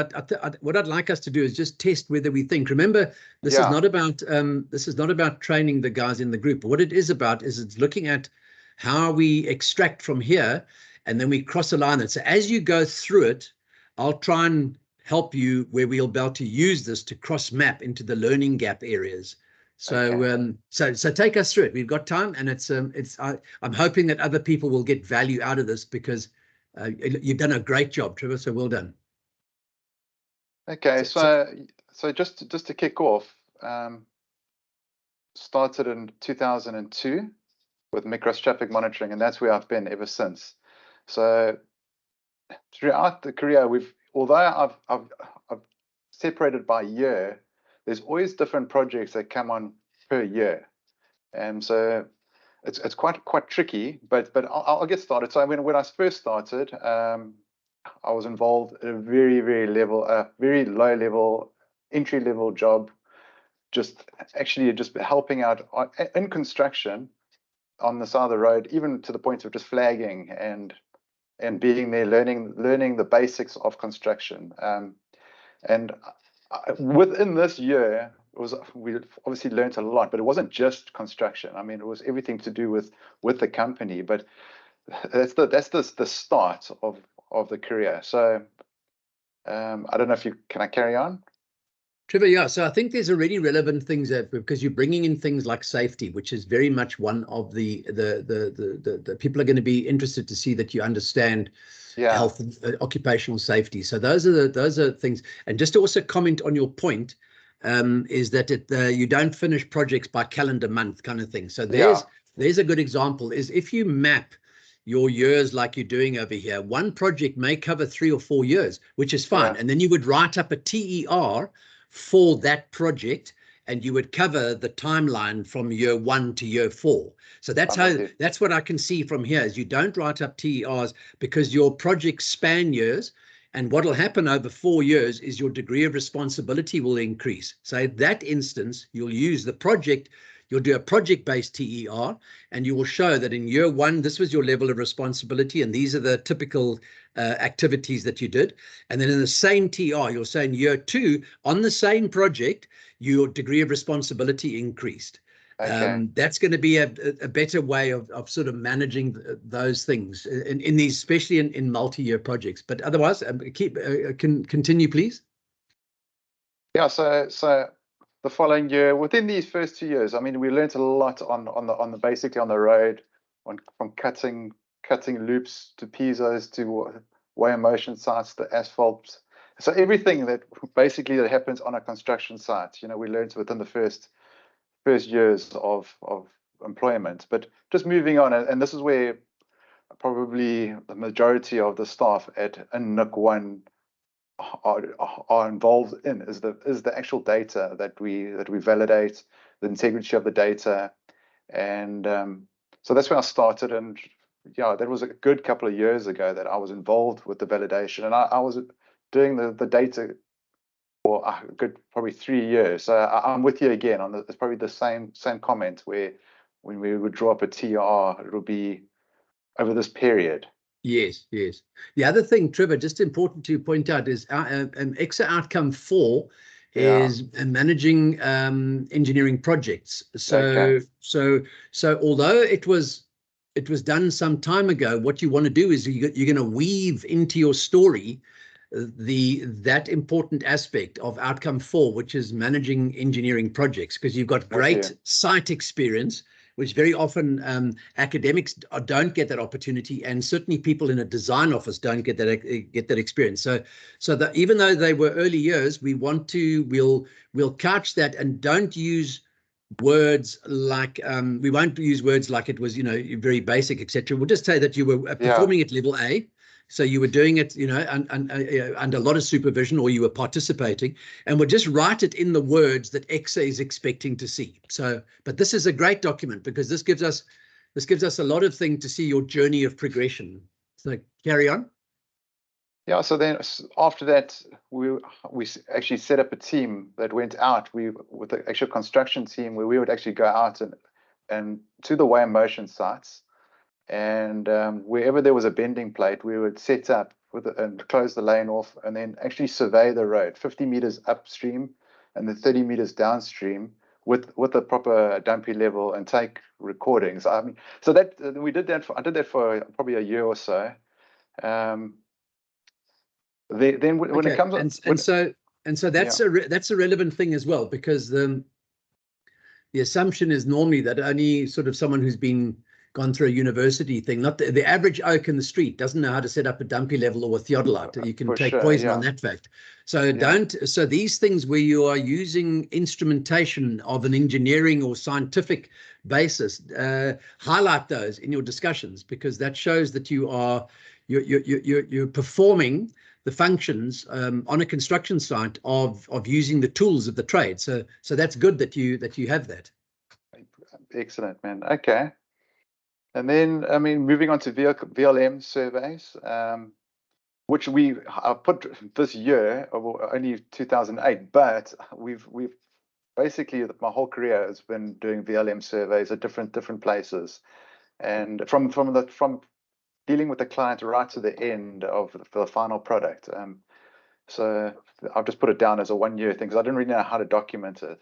what I'd like us to do is just test whether we think. Remember, this is not about training the guys in the group. What it is about is it's looking at how we extract from here, and then we cross a line. And so as you go through it, I'll try and help you where we'll be able to use this to cross map into the learning gap areas. So, okay. So take us through it. We've got time, and I'm hoping that other people will get value out of this, because you've done a great job, Trevor. So well done. Okay, so just to kick off, started in 2002. microscopic monitoring, and that's where I've been ever since. So throughout the career, although I've separated by year, there's always different projects that come on per year, and so it's quite tricky. But I'll get started. So when I first started, I was involved in a very low level, entry level job, just helping out in construction on the side of the road, even to the point of just flagging and being there, learning the basics of construction. And within this year, we obviously learned a lot, but it wasn't just construction. I mean, it was everything to do with the company. But that's the start of the career. So I don't know if can I carry on? Trevor, yeah, so I think there's already relevant things because you're bringing in things like safety, which is very much one of the people are going to be interested to see that you understand health and occupational safety. So those are things. And just to also comment on your point, is that you don't finish projects by calendar month kind of thing. So there's a good example is if you map your years like you're doing over here, one project may cover 3 or 4 years, which is fine. And then you would write up a TER for that project, and you would cover the timeline from year 1 to year 4. So that's what I can see from here is you don't write up TERs because your projects span years, and what will happen over 4 years is your degree of responsibility will increase. So in that instance, you'll use the project, you'll do a project-based TER, and you will show that in year 1, this was your level of responsibility, and these are the typical activities that you did. And then in the same TR, you'll say in year 2, on the same project, your degree of responsibility increased. That's going to be a better way of sort of managing those things in these, especially in multi-year projects. But otherwise, continue, please. Yeah, so the following year, within these first 2 years, I mean, we learned a lot basically on the road, from cutting loops to pizzas to weigh motion sites, the asphalt. So everything that happens on a construction site, we learned within the first years of employment. But just moving on, and this is where probably the majority of the staff in NUC 1 are involved in is the actual data that we validate, the integrity of the data. And so that's where I started, and that was a good couple of years ago that I was involved with the validation, and I was doing the data for a good probably 3 years. So I'm with you again on it's probably the same comment where when we would draw up a TR, it would be over this period. Yes. The other thing, Trevor, just important to point out is EXA outcome 4 is managing engineering projects. So although it was done some time ago, what you want to do is you're going to weave into your story that important aspect of outcome 4, which is managing engineering projects, because you've got great site experience, which very often academics don't get that opportunity, and certainly people in a design office don't get that experience. So that even though they were early years, we'll couch that and don't use words like we won't use words like it was very basic, etc. We'll just say that you were performing at level A. So you were doing it, under a lot of supervision, or you were participating, and we'll just write it in the words that EXA is expecting to see. So, but this is a great document because this gives us a lot of things to see your journey of progression. So carry on. Yeah. So then after that, we actually set up a team that went out. With the actual construction team, where we would actually go out and to the weigh motion sites. And wherever there was a bending plate, we would set up and close the lane off, and then actually survey the road 50 meters upstream and then 30 meters downstream with a proper dumpy level, and take recordings. I mean, so that we did that. I did that for probably a year or so. Then when it comes so that's a relevant thing as well, because the assumption is normally that only sort of someone who's gone through a university thing, not the average oak in the street doesn't know how to set up a dumpy level or a theodolite. You can take poison on that fact. So so these things where you are using instrumentation of an engineering or scientific basis, highlight those in your discussions, because that shows that you're performing the functions on a construction site of using the tools of the trade. So that's good that you have that. Excellent, man. Okay. And then, I mean, moving on to VLM surveys, which I put this year, only 2008, but we've basically, my whole career has been doing VLM surveys at different places, and from dealing with the client right to the end of the final product. So I've just put it down as a 1-year thing because I didn't really know how to document it.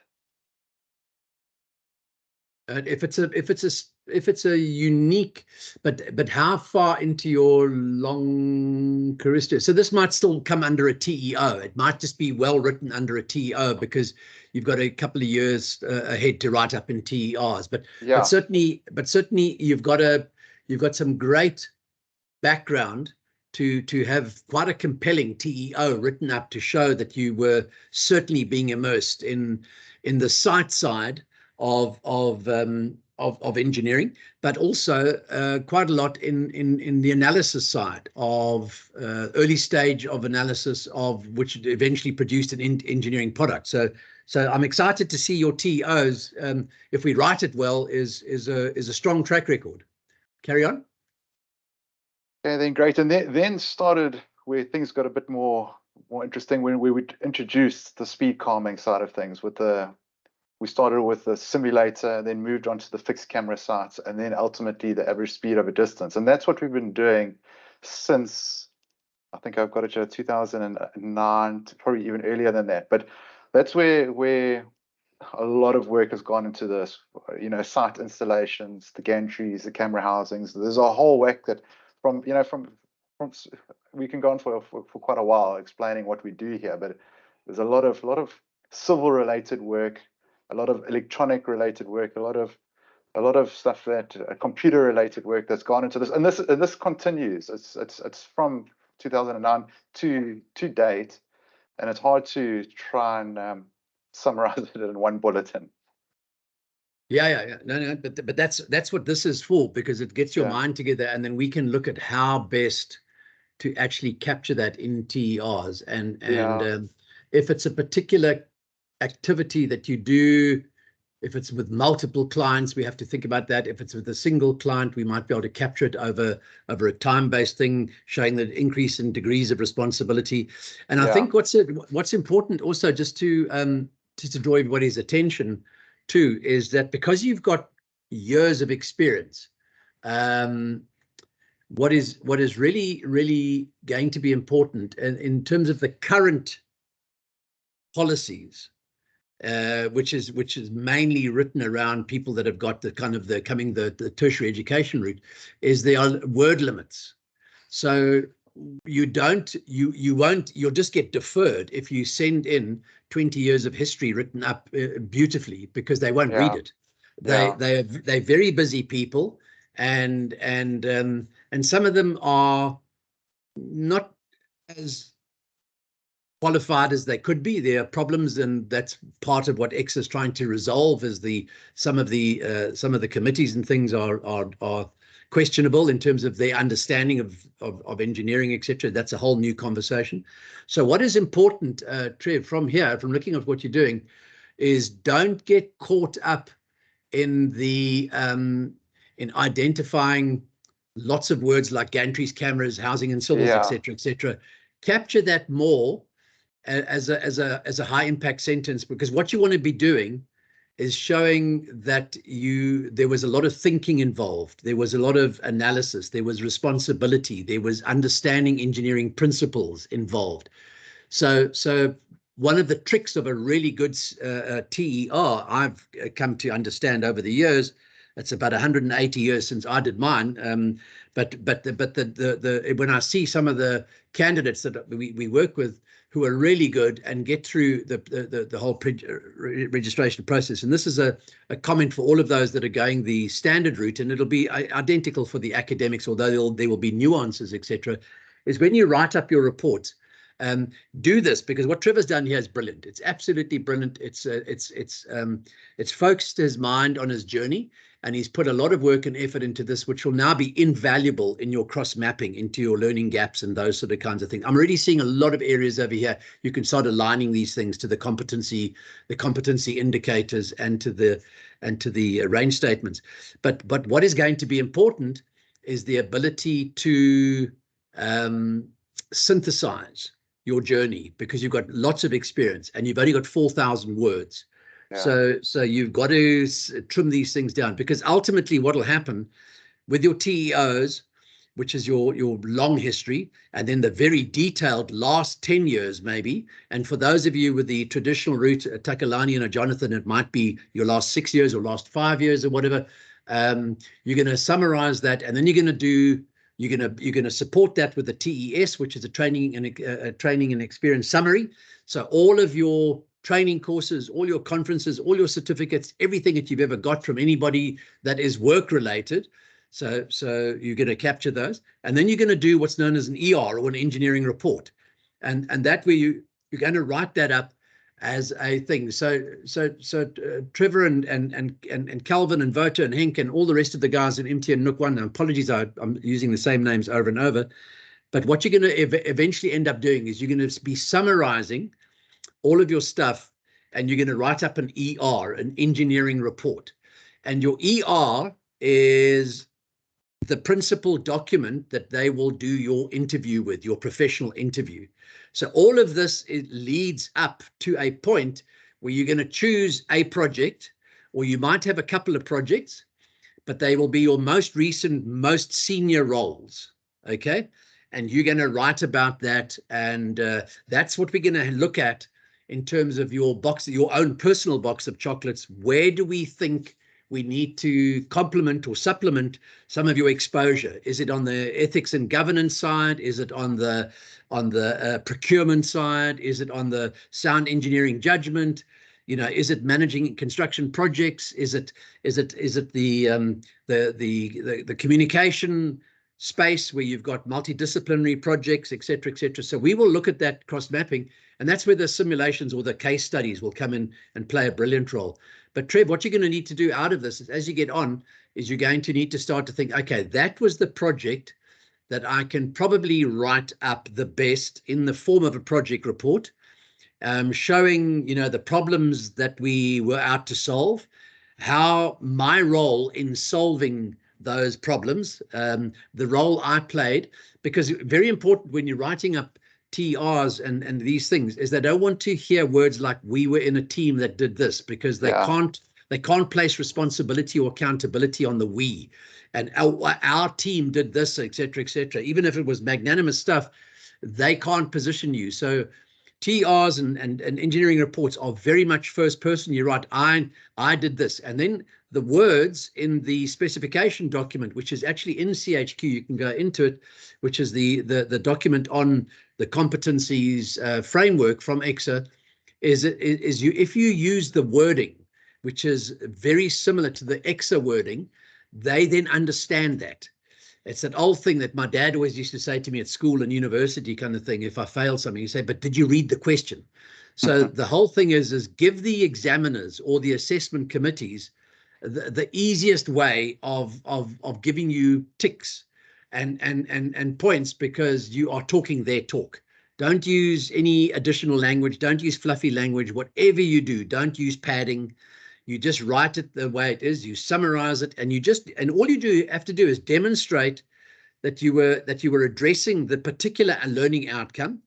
If it's a unique, but how far into your long career? So this might still come under a TEO. It might just be well written under a TEO because you've got a couple of years ahead to write up in TERs. But certainly you've got some great background to have quite a compelling TEO written up to show that you were certainly being immersed in the site side of engineering, but also quite a lot in the analysis side of early stage of analysis of which eventually produced an engineering product. So I'm excited to see your TEOs. If we write it well, is a strong track record. Carry on. Okay, then great. And then started where things got a bit more interesting when we would introduce the speed calming side of things with we started with the simulator, then moved on to the fixed camera sites, and then ultimately the average speed over distance. And that's what we've been doing since, I think I've got it to 2009, probably even earlier than that. But that's where a lot of work has gone into this, site installations, the gantries, the camera housings. There's a whole whack that from we can go on for quite a while explaining what we do here, but there's a lot of civil related work, a lot of electronic related work, a lot of stuff that computer related work that's gone into this, and this continues. It's from 2009 to date, and it's hard to try and summarize it in one bulletin. Yeah. No, but that's what this is for, because it gets your mind together, and then we can look at how best to actually capture that in TERs, and if it's a particular activity that you do, if it's with multiple clients, we have to think about that. If it's with a single client, we might be able to capture it over a time-based thing, showing the increase in degrees of responsibility. And I think what's important also, just to draw everybody's attention to, is that because you've got years of experience, what is really going to be important in terms of the current policies, which is mainly written around people that have got the kind of the tertiary education route, is there are word limits. So you'll just get deferred if you send in 20 years of history written up beautifully, because they won't read it. They're very busy people, and some of them are not as qualified as they could be. There are problems, and that's part of what X is trying to resolve. Is some of the committees and things are questionable in terms of their understanding of engineering, etc. That's a whole new conversation. So what is important, Trev, from looking at what you're doing, is don't get caught up in in identifying lots of words like gantries, cameras, housing and civils, etc. Capture that more as a high impact sentence, because what you want to be doing is showing that there was a lot of thinking involved, there was a lot of analysis, there was responsibility, there was understanding engineering principles involved. So one of the tricks of a really good TER, I've come to understand over the years, it's about 180 years since I did mine, but when I see some of the candidates that we work with who are really good and get through the whole registration process, and this is a comment for all of those that are going the standard route, and it'll be identical for the academics, although there will be nuances, etc., is when you write up your reports, do this, because what Trevor's done here is brilliant. It's absolutely brilliant. It's focused his mind on his journey, and he's put a lot of work and effort into this, which will now be invaluable in your cross mapping into your learning gaps and those sort of kinds of things. I'm already seeing a lot of areas over here. You can start aligning these things to the competency indicators and to the range statements. But what is going to be important is the ability to synthesize your journey, because you've got lots of experience and you've only got 4,000 words. Yeah. So you've got to trim these things down, because ultimately what will happen with your TEOs, which is your long history, and then the very detailed last 10 years maybe. And for those of you with the traditional route, Takalani and Jonathan, it might be your last 6 years or last 5 years or whatever. You're going to summarize that, and then you're going to support that with the TES, which is a training and experience summary. So all of your training courses, all your conferences, all your certificates, everything that you've ever got from anybody that is work related. So you're going to capture those, and then you're going to do what's known as an ER, or an engineering report, and that way you're going to write that up as a thing. So Trevor and Calvin and Vota and Henk and all the rest of the guys in MT and Nook One, apologies, I'm using the same names over and over, but what you're going to eventually end up doing is you're going to be summarizing all of your stuff, and you're going to write up an ER, an engineering report. And your ER is the principal document that they will do your interview with, your professional interview. So all of this, it leads up to a point where you're going to choose a project, or you might have a couple of projects, but they will be your most recent, most senior roles. Okay. And you're going to write about that. And that's what we're going to look at in terms of your box, your own personal box of chocolates. Where do we think we need to complement or supplement some of your exposure? Is it on the ethics and governance side? Is it on the procurement side? Is it on the sound engineering judgment? You know, is it managing construction projects? Is it the communication space where you've got multidisciplinary projects, et cetera, et cetera? So we will look at that cross mapping, and that's where the simulations or the case studies will come in and play a brilliant role. But Trev, what you're going to need to do out of this is, as you get on, is you're going to need to start to think, okay, that was the project that I can probably write up the best in the form of a project report, showing, you know, the problems that we were out to solve, how my role in solving those problems, the role I played, because very important when you're writing up TRs and these things is they don't want to hear words like "we were in a team that did this," because they can't place responsibility or accountability on the we, and our team did this, etc., etc. Even if it was magnanimous stuff, they can't position you. So TRs and engineering reports are very much first person. You write, I did this, and then the words in the specification document, which is actually in CHQ, you can go into it, which is the document on the competencies framework from EXA, if you use the wording, which is very similar to the EXA wording, they then understand that. It's that old thing that my dad always used to say to me at school and university kind of thing. If I failed something, he'd say, but did you read the question? So the whole thing is give the examiners or the assessment committees the easiest way of giving you ticks and points, because you are talking their talk. Don't use any additional language. Don't use fluffy language. Whatever you do, don't use padding. You just write it the way it is. You summarize it, and all you have to do is demonstrate that you were addressing the particular learning outcome.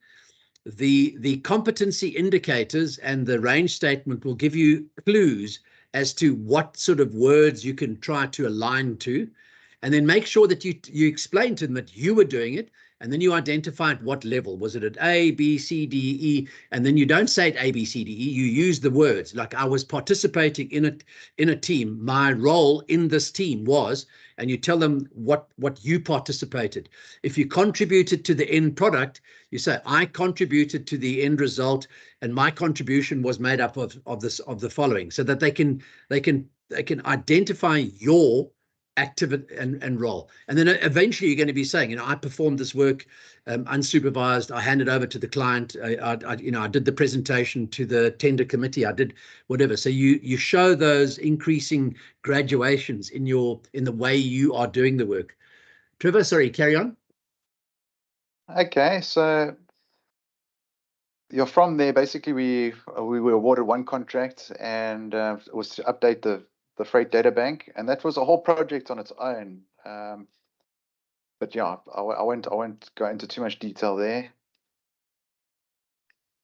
The competency indicators and the range statement will give you clues as to what sort of words you can try to align to, and then make sure that you explain to them that you were doing it, and then you identify at what level. Was it at A, B, C, D, E? And then you don't say it A, B, C, D, E. You use the words like, I was participating in a team. My role in this team was, and you tell them what you participated. If you contributed to the end product, you say, I contributed to the end result, and my contribution was made up of the following, so that they can identify your active and role. And then eventually you're going to be saying, you know, I performed this work unsupervised. I handed over to the client. I did the presentation to the tender committee. I did whatever. So you show those increasing graduations in the way you are doing the work. Trevor, sorry, carry on. Okay, so you're from there. Basically, we were awarded one contract, and it was to update the freight data bank, and that was a whole project on its own. But yeah, I won't go into too much detail there.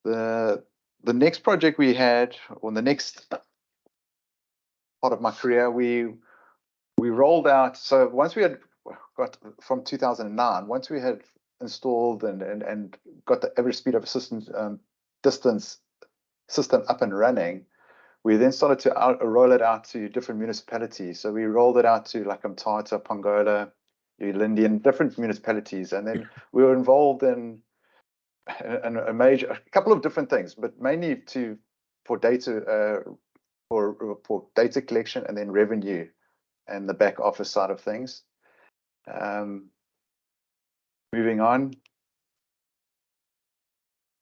The next project we had, or the next part of my career, we rolled out. So once we had got from 2009, once we had installed and got the average speed of assistance distance system up and running, we then started to roll it out to different municipalities. So we rolled it out to like Mthatha, Pongola, Lindian, different municipalities, and then we were involved in a couple of different things, but mainly for data for data collection and then revenue and the back office side of things. Moving on.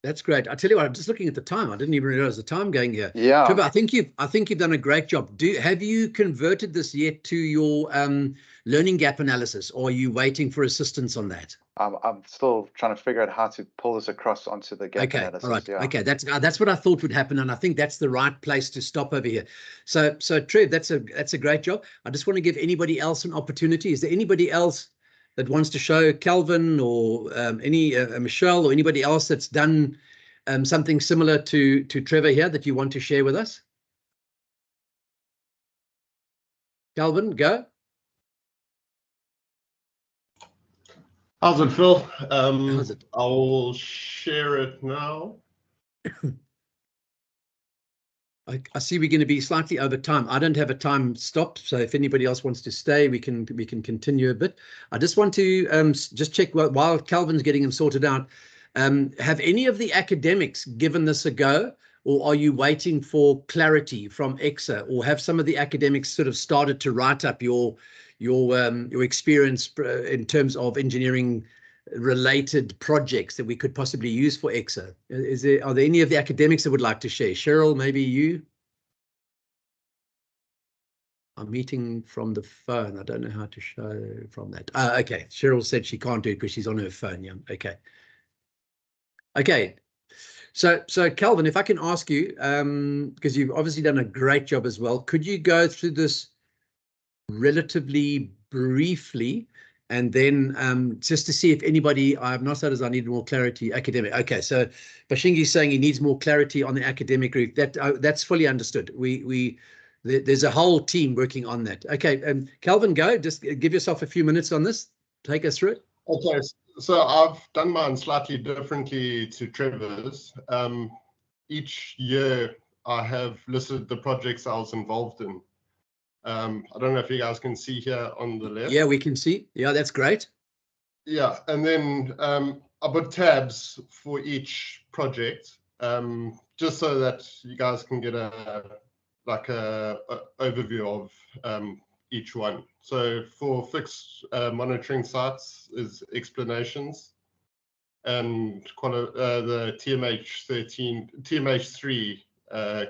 That's great. I tell you what, I'm just looking at the time. I didn't even realize the time going here. Yeah. Trevor, I think you've done a great job. Have you converted this yet to your learning gap analysis, or are you waiting for assistance on that? I'm still trying to figure out how to pull this across onto the gap analysis. All right. Yeah. Okay, that's what I thought would happen, and I think that's the right place to stop over here. So Trev, that's a great job. I just want to give anybody else an opportunity. Is there anybody else that wants to show Calvin or Michelle or anybody else that's done something similar to Trevor here that you want to share with us? Calvin, go. How's it, Phil? How's it? I'll share it now. I see we're going to be slightly over time. I don't have a time stop, so if anybody else wants to stay, we can continue a bit. I just want to just check while Calvin's getting them sorted out. Have any of the academics given this a go, or are you waiting for clarity from EXA, or have some of the academics sort of started to write up your experience in terms of engineering related projects that we could possibly use for EXA? Are there any of the academics that would like to share? Cheryl, maybe you? I'm meeting from the phone. I don't know how to show from that. Okay. Cheryl said she can't do it because she's on her phone. Yeah. Okay. Okay. So Calvin, if I can ask you, because you've obviously done a great job as well, could you go through this relatively briefly? And then just to see if anybody, I've not said as I need more clarity, academic. Okay, so Bashingi's saying he needs more clarity on the academic route. That's fully understood. There's a whole team working on that. Okay, Calvin, go. Just give yourself a few minutes on this. Take us through it. Okay, so I've done mine slightly differently to Trevor's. Each year I have listed the projects I was involved in. I don't know if you guys can see here on the left. Yeah, we can see. Yeah, that's great. Yeah, and then I put tabs for each project, just so that you guys can get a overview of each one. So for fixed monitoring sites is explanations, and the TMH3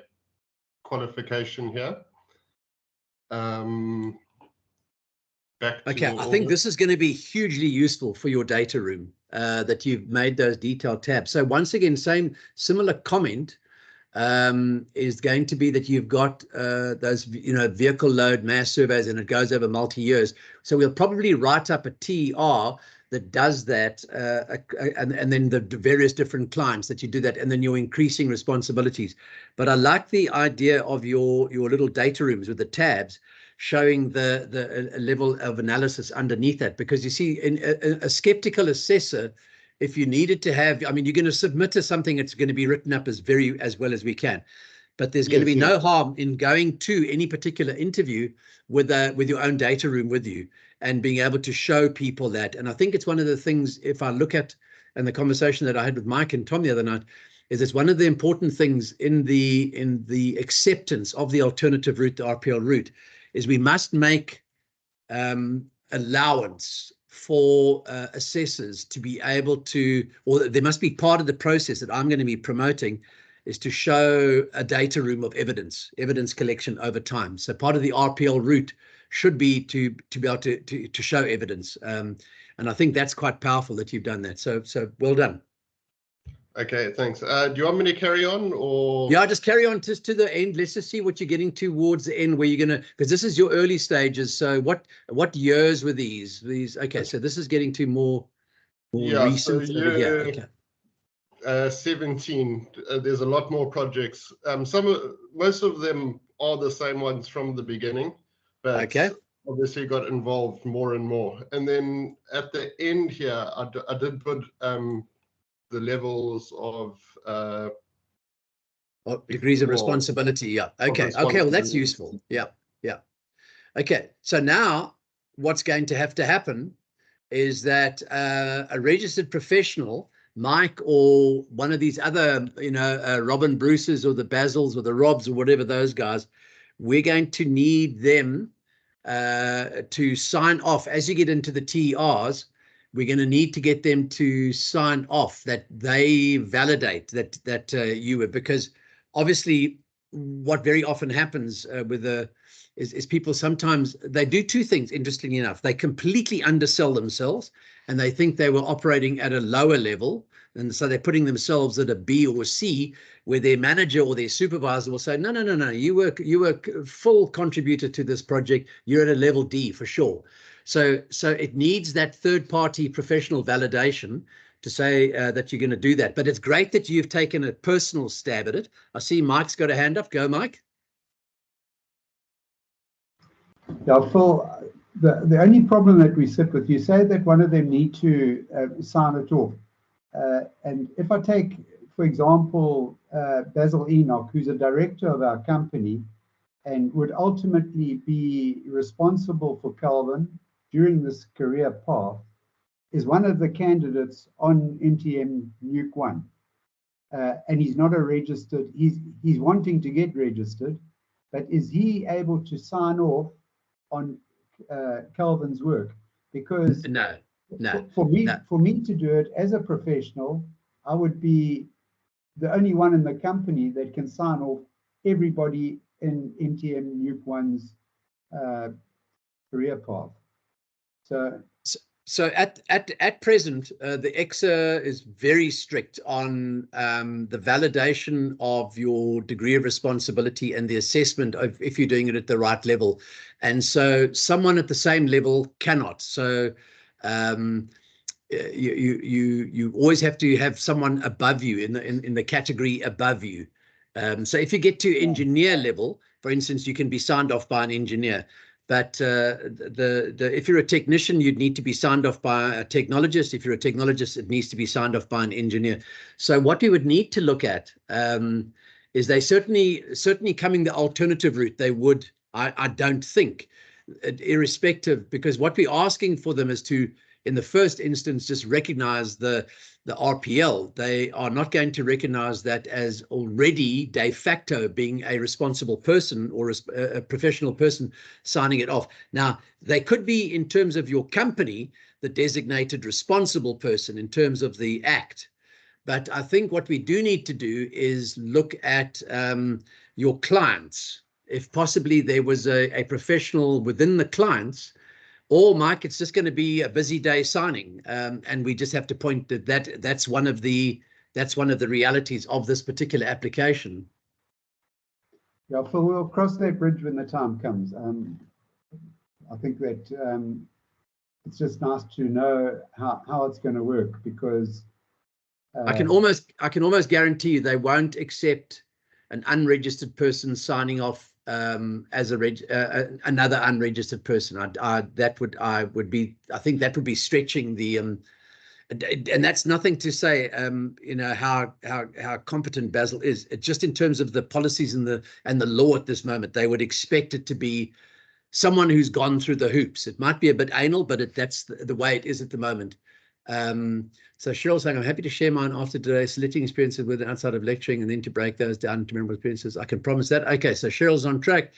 qualification here. Okay, I think this is going to be hugely useful for your data room, that you've made those detailed tabs. So once again, similar comment is going to be that you've got those vehicle load mass surveys, and it goes over multi-years. So we'll probably write up a TR that does that, and then the various different clients that you do that, and then your increasing responsibilities. But I like the idea of your little data rooms with the tabs showing the level of analysis underneath that, because you see, in a skeptical assessor, if you needed to have, I mean, you're going to submit to something that's going to be written up as well as we can, but there's going to be no harm in going to any particular interview with your own data room with you and being able to show people that. And I think it's one of the things, if I look at, and the conversation that I had with Mike and Tom the other night, is it's one of the important things in the acceptance of the alternative route, the RPL route, is we must make allowance for assessors to be able to, or there must be part of the process that I'm going to be promoting, is to show a data room of evidence collection over time. So part of the RPL route should be to be able to show evidence. And I think that's quite powerful that you've done that. So well done. Okay, thanks. Do you want me to carry on, or? Yeah, just carry on just to the end. Let's just see what you're getting towards the end, where you're going to, because this is your early stages. So what years were these? Okay, so this is getting to more recent over here. Okay. 17. There's a lot more projects. Most of them are the same ones from the beginning, but okay, obviously got involved more and more. And then at the end here, I did put the levels of degrees of responsibility. Yeah. Okay. Okay. Well, that's useful. Yeah. Yeah. Okay. So now what's going to have to happen is that a registered professional, Mike, or one of these other, Robin Bruces or the Basils or the Robs or whatever those guys, we're going to need them to sign off as you get into the TRs. We're going to need to get them to sign off that they validate that you were, because obviously what very often happens is people sometimes, they do two things, interestingly enough. They completely undersell themselves and they think they were operating at a lower level. And so they're putting themselves at a B or C, where their manager or their supervisor will say, no, you were full contributor to this project. You're at a level D for sure. So it needs that third-party professional validation to say that you're going to do that. But it's great that you've taken a personal stab at it. I see Mike's got a hand up. Go, Mike. Yeah, Phil, the only problem that we sit with, you say that one of them need to sign it off. And if I take, for example, Basil Enoch, who's a director of our company and would ultimately be responsible for Calvin during this career path, is one of the candidates on NTM Nuke 1. And he's not a registered, he's wanting to get registered, but is he able to sign off on Calvin's work? Because no. For me to do it as a professional, I would be the only one in the company that can sign off everybody in NTM Nuke 1's career path. So at present, the EXA is very strict on the validation of your degree of responsibility and the assessment of if you're doing it at the right level. And so someone at the same level cannot. So you always have to have someone above you in the category above you. So if you get to engineer level, for instance, you can be signed off by an engineer. But if you're a technician, you'd need to be signed off by a technologist. If you're a technologist, it needs to be signed off by an engineer. So what we would need to look at is they certainly coming the alternative route. They would, I don't think, irrespective, because what we're asking for them is to, in the first instance, just recognize the RPL. They are not going to recognize that as already de facto being a responsible person or a professional person signing it off. Now, they could be, in terms of your company, the designated responsible person in terms of the act. But I think what we do need to do is look at your clients. If possibly there was a professional within the clients, or Mike, it's just going to be a busy day signing, and we just have to point that's one of the realities of this particular application. Yeah, Phil, we'll cross that bridge when the time comes. I think that it's just nice to know how it's going to work, because I can almost guarantee you they won't accept an unregistered person signing off as another unregistered person. I think that would be stretching the and that's nothing to say how competent Basil is. It's just in terms of the policies and the law at this moment, they would expect it to be someone who's gone through the hoops. It might be a bit anal, but that's the way it is at the moment. So Cheryl's saying, I'm happy to share mine after today's selecting experiences with outside of lecturing, and then to break those down to memorable experiences. I can promise that. Okay, so Cheryl's on track.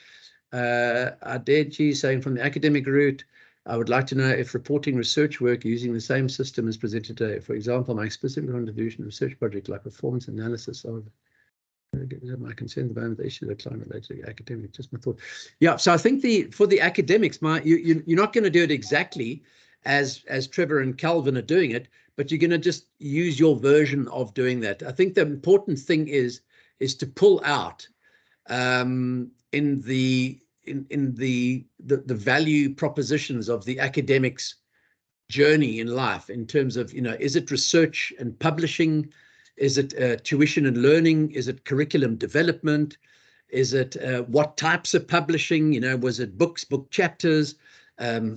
Adeji saying from the academic route, I would like to know if reporting research work using the same system as presented today. For example, my explicit contribution research project like performance analysis of my concerns about the issue of climate related academic. Just my thought. Yeah, so I think for the academics, you're not going to do it exactly as Trevor and Calvin are doing it, but you're going to just use your version of doing that. I think the important thing is to pull out in the value propositions of the academics' journey in life, in terms of, is it research and publishing? Is it tuition and learning? Is it curriculum development? Is it what types of publishing? Was it books, book chapters,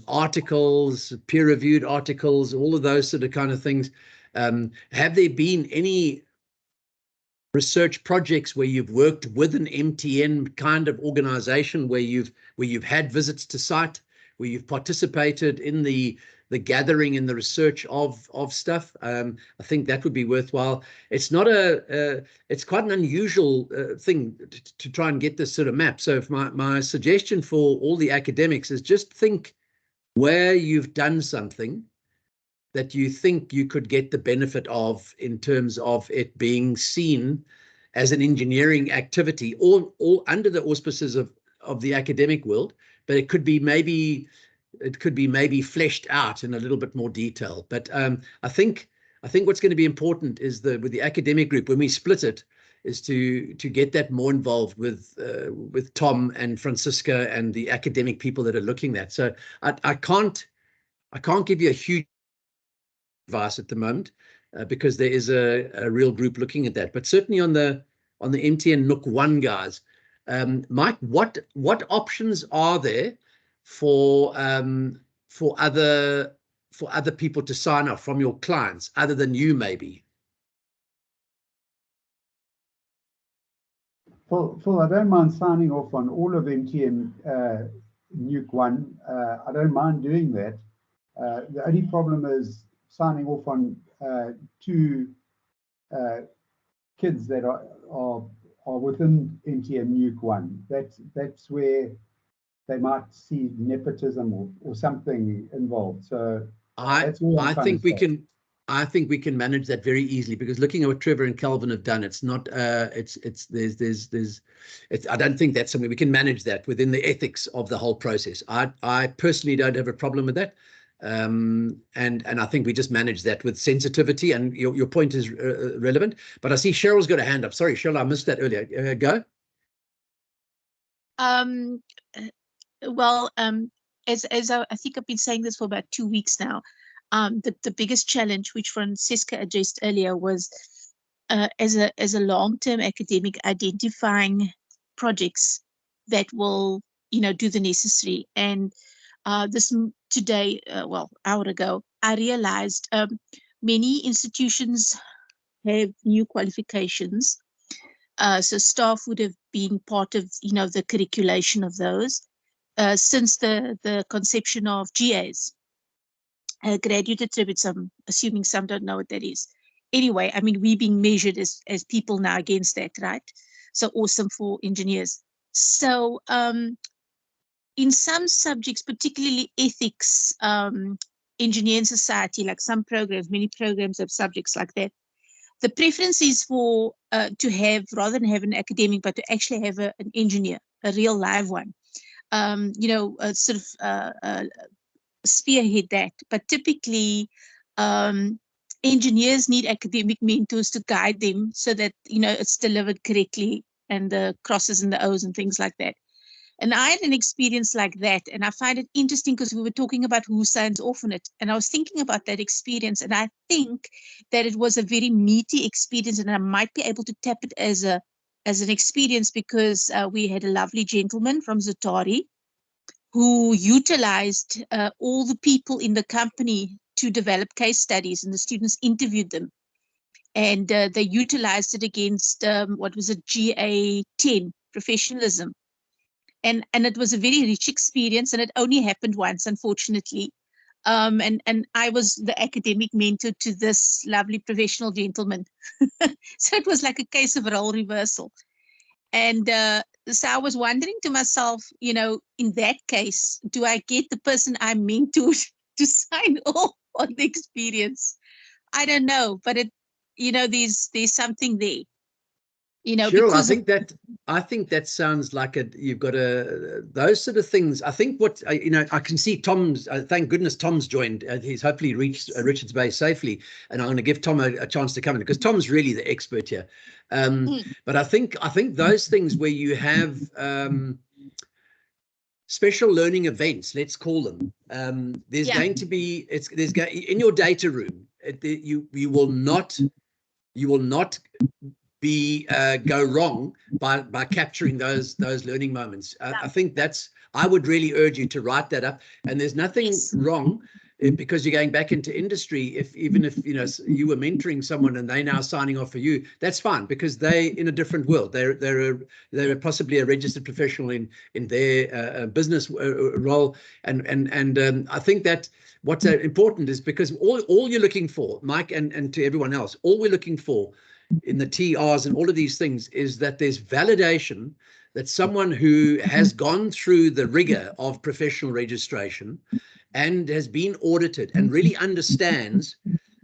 articles, peer-reviewed articles, all of those sort of kind of things? Have there been any research projects where you've worked with an MTN kind of organization, where you've had visits to site, where you've participated in the gathering and the research of stuff? I think that would be worthwhile. It's not it's quite an unusual thing to try and get this sort of map. So if my suggestion for all the academics is just think where you've done something that you think you could get the benefit of in terms of it being seen as an engineering activity, all under the auspices of the academic world, but it could be maybe fleshed out in a little bit more detail. But I think what's going to be important is with the academic group, when we split it, is to get that more involved with Tom and Francisca and the academic people that are looking at. So I can't give you a huge advice at the moment because there is a real group looking at that. But certainly on the MTN Nook 1 guys, Mike, what options are there for other people to sign up from your clients other than you, maybe? Phil, I don't mind signing off on all of MTN Nuke 1. I don't mind doing that. The only problem is signing off on two kids that are within MTN Nuke 1. That's where they might see nepotism or something involved. So that's all I'm trying to say. I think we can manage that very easily, because looking at what Trevor and Calvin have done, it's not I don't think that's something we can manage that within the ethics of the whole process. I personally don't have a problem with that. And I think we just manage that with sensitivity, and your point is relevant. But I see Cheryl's got a hand up. Sorry, Cheryl, I missed that earlier. Go. Well, as I think I've been saying this for about 2 weeks now, the biggest challenge, which Francisca addressed earlier, was as a long-term academic, identifying projects that will do the necessary. And today, well, hour ago, I realized many institutions have new qualifications, so staff would have been part of the curriculation of those since the conception of GAs, graduate attributes. I'm assuming some don't know what that is. Anyway, I mean, we're being measured as people now against that, right? So awesome for engineers. So in some subjects, particularly ethics, engineering society, like some programs, many programs have subjects like that. The preference is for to have, rather than have an academic, but to actually have an engineer, a real live one. Sort of spearhead that. But typically, engineers need academic mentors to guide them so that it's delivered correctly, and the crosses and the O's and things like that. And I had an experience like that, and I find it interesting because we were talking about who signs off on it, and I was thinking about that experience, and I think that it was a very meaty experience, and I might be able to tap it as an experience because we had a lovely gentleman from Zatari who utilized all the people in the company to develop case studies, and the students interviewed them, and they utilized it against what was a GA10 professionalism. And it was a very rich experience, and it only happened once, unfortunately. And I was the academic mentor to this lovely professional gentleman. So it was like a case of role reversal. And So I was wondering to myself, in that case, do I get the person I'm meant to sign off on the experience? I don't know, but there's something there. Cheryl, because I think that sounds like you've got those sort of things. I think I can see Tom's, thank goodness Tom's joined. He's hopefully reached Richards Bay safely, and I'm going to give Tom a chance to come in because Tom's really the expert here. But I think those things where you have special learning events, let's call them, there's going to be, in your data room, you will not go wrong by capturing those learning moments. I think I would really urge you to write that up. And there's nothing wrong because you're going back into industry. Even if you were mentoring someone and they're now signing off for you, that's fine because they're in a different world. They're possibly a registered professional in their business role. And I think that what's important is because all you're looking for, Mike, and to everyone else, all we're looking for in the TRs and all of these things is that there's validation that someone who has gone through the rigor of professional registration and has been audited and really understands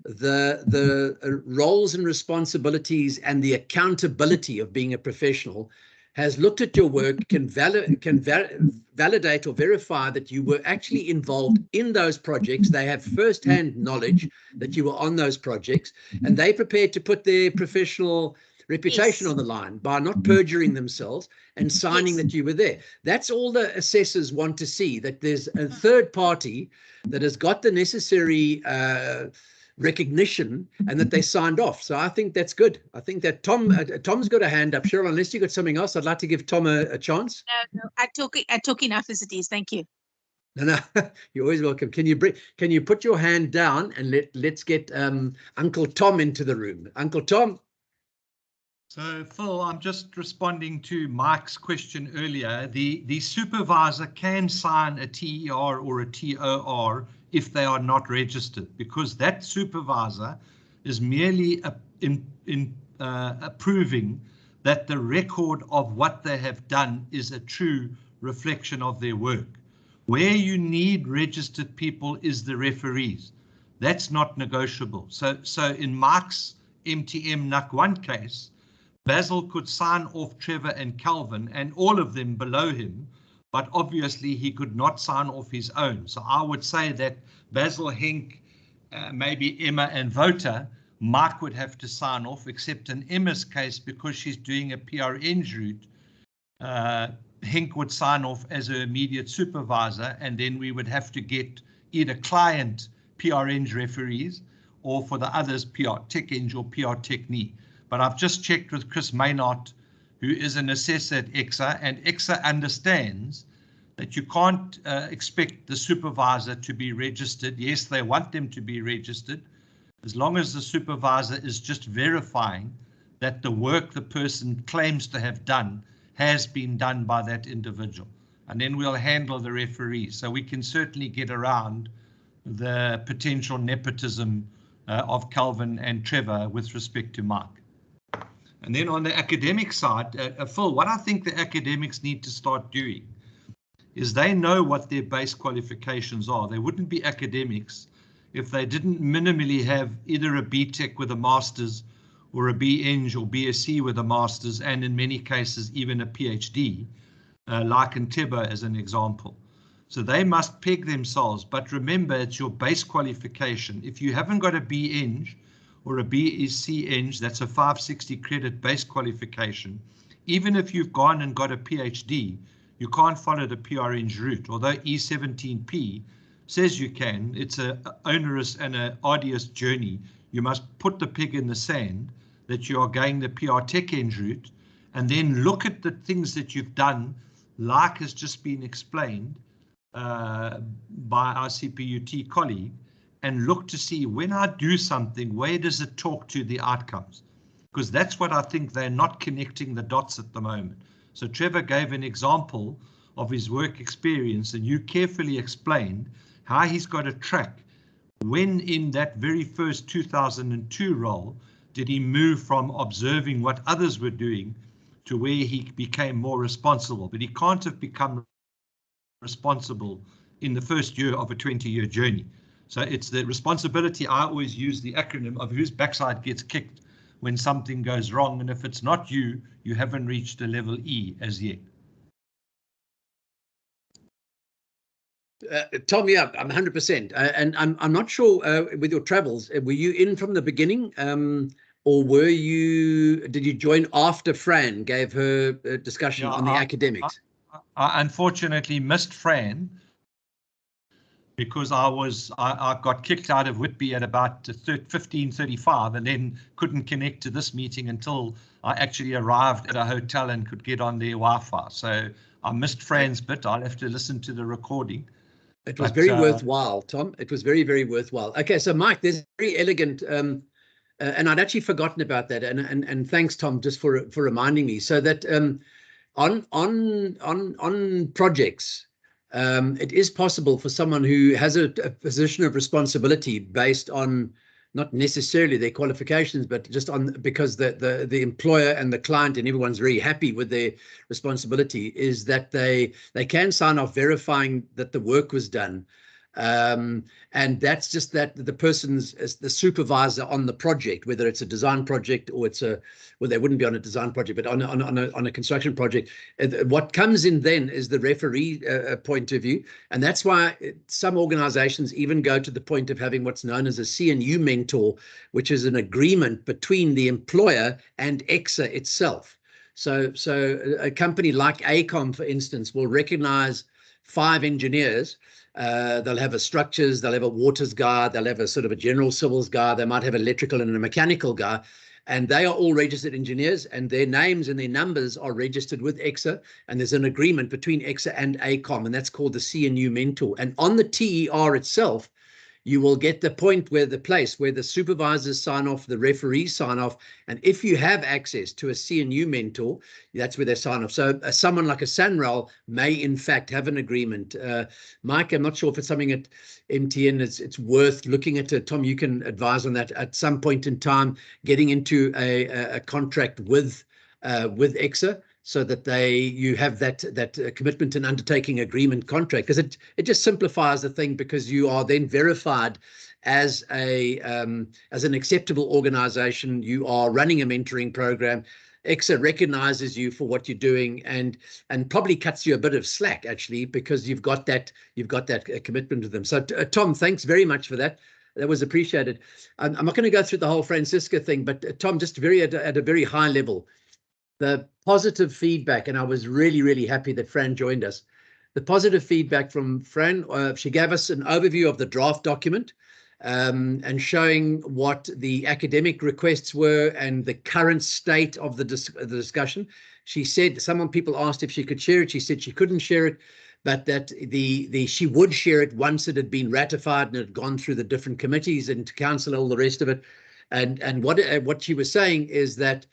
the roles and responsibilities and the accountability of being a professional, has looked at your work, can validate or verify that you were actually involved in those projects. They have first-hand knowledge that you were on those projects, and they're prepared to put their professional reputation on the line by not perjuring themselves and signing that you were there. That's all the assessors want to see, that there's a third party that has got the necessary recognition and that they signed off. So I think that's good. I think that Tom's got a hand up. Cheryl, unless you got something else, I'd like to give Tom a chance. No, I talk enough as it is. Thank you. No, you're always welcome. Can you put your hand down and let's get Uncle Tom into the room. Uncle Tom. So Phil, I'm just responding to Mike's question earlier. The supervisor can sign a TER or a TOR if they are not registered, because that supervisor is merely approving that the record of what they have done is a true reflection of their work. Where you need registered people is the referees. That's not negotiable. So in Mike's MTM NUC 1 case, Basil could sign off Trevor and Calvin and all of them below him, but obviously he could not sign off his own. So I would say that Basil, Henk, maybe Emma and Vota, Mike would have to sign off, except in Emma's case, because she's doing a PRN route, Henk would sign off as her immediate supervisor, and then we would have to get either client PRN referees or for the others PR Tech Eng or PR Technique. But I've just checked with Chris Maynard, who is an assessor at EXA, and EXA understands that you can't expect the supervisor to be registered. Yes, they want them to be registered, as long as the supervisor is just verifying that the work the person claims to have done has been done by that individual. And then we'll handle the referees. So we can certainly get around the potential nepotism of Calvin and Trevor with respect to Mike. And then on the academic side, Phil, what I think the academics need to start doing is they know what their base qualifications are. They wouldn't be academics if they didn't minimally have either a BTech with a master's or a BEng or BSc with a master's, and in many cases even a PhD, like in Tebo as an example. So they must peg themselves, but remember, it's your base qualification. If you haven't got a BEng or a BSc-Eng, that's a 560 credit base qualification. Even if you've gone and got a PhD, you can't follow the PRN route, although E17P says you can. It's an onerous and an arduous journey. You must put the pig in the sand that you are going the PR Tech Eng route, and then look at the things that you've done, like has just been explained by our CPUT colleague, and look to see when I do something, where does it talk to the outcomes? Because that's what I think they're not connecting the dots at the moment. So Trevor gave an example of his work experience, and you carefully explained how he's got to track when in that very first 2002 role did he move from observing what others were doing to where he became more responsible, but he can't have become responsible in the first year of a 20-year journey. So it's the responsibility. I always use the acronym of whose backside gets kicked when something goes wrong. And if it's not you, you haven't reached a level E as yet. Tom, yeah, I'm 100%. And I'm not sure with your travels, were you in from the beginning, or did you join after Fran gave her discussion on the academics? I unfortunately missed Fran because I got kicked out of Whitby at about 15:35 and then couldn't connect to this meeting until I actually arrived at a hotel and could get on their Wi-Fi. So I missed Fran's bit. I'll have to listen to the recording. It was very worthwhile, Tom. It was very, very worthwhile. Okay, so Mike, there's very elegant, and I'd actually forgotten about that. And thanks, Tom, just for reminding me. So that on projects, it is possible for someone who has a position of responsibility based on not necessarily their qualifications, but just on because the employer and the client and everyone's very happy with their responsibility, is that they can sign off verifying that the work was done. And that's just that the person's the supervisor on the project, whether it's a design project or well, they wouldn't be on a design project, but on a construction project. What comes in then is the referee point of view, and that's why some organizations even go to the point of having what's known as a C&U mentor, which is an agreement between the employer and EXA itself. So a company like AECOM, for instance, will recognize 5 engineers. They'll have a structures, they'll have a waters guy, they'll have a sort of a general civils guy, they might have electrical and a mechanical guy, and they are all registered engineers, and their names and their numbers are registered with EXA, and there's an agreement between EXA and AECOM, and that's called the C&U mentor. And on the TER itself, you will get the point where the supervisors sign off, the referees sign off, and if you have access to a C&U mentor, that's where they sign off. So someone like a Sanral may in fact have an agreement. Mike, I'm not sure if it's something at MTN it's worth looking at. Tom, you can advise on that at some point in time, getting into a contract with EXA, so that you have that commitment and undertaking agreement contract, because it just simplifies the thing, because you are then verified as an acceptable organization. You are running a mentoring program. EXA recognizes you for what you're doing, and probably cuts you a bit of slack, actually, because you've got that commitment to them. So Tom, thanks very much for that. That was appreciated. I'm not going to go through the whole Francisca thing, but Tom, just at a very high level, the positive feedback, and I was really, really happy that Fran joined us. The positive feedback from Fran, she gave us an overview of the draft document, and showing what the academic requests were and the current state of the discussion. She said, people asked if she could share it. She said she couldn't share it, but that she would share it once it had been ratified and it had gone through the different committees and to council, all the rest of it. And what she was saying is that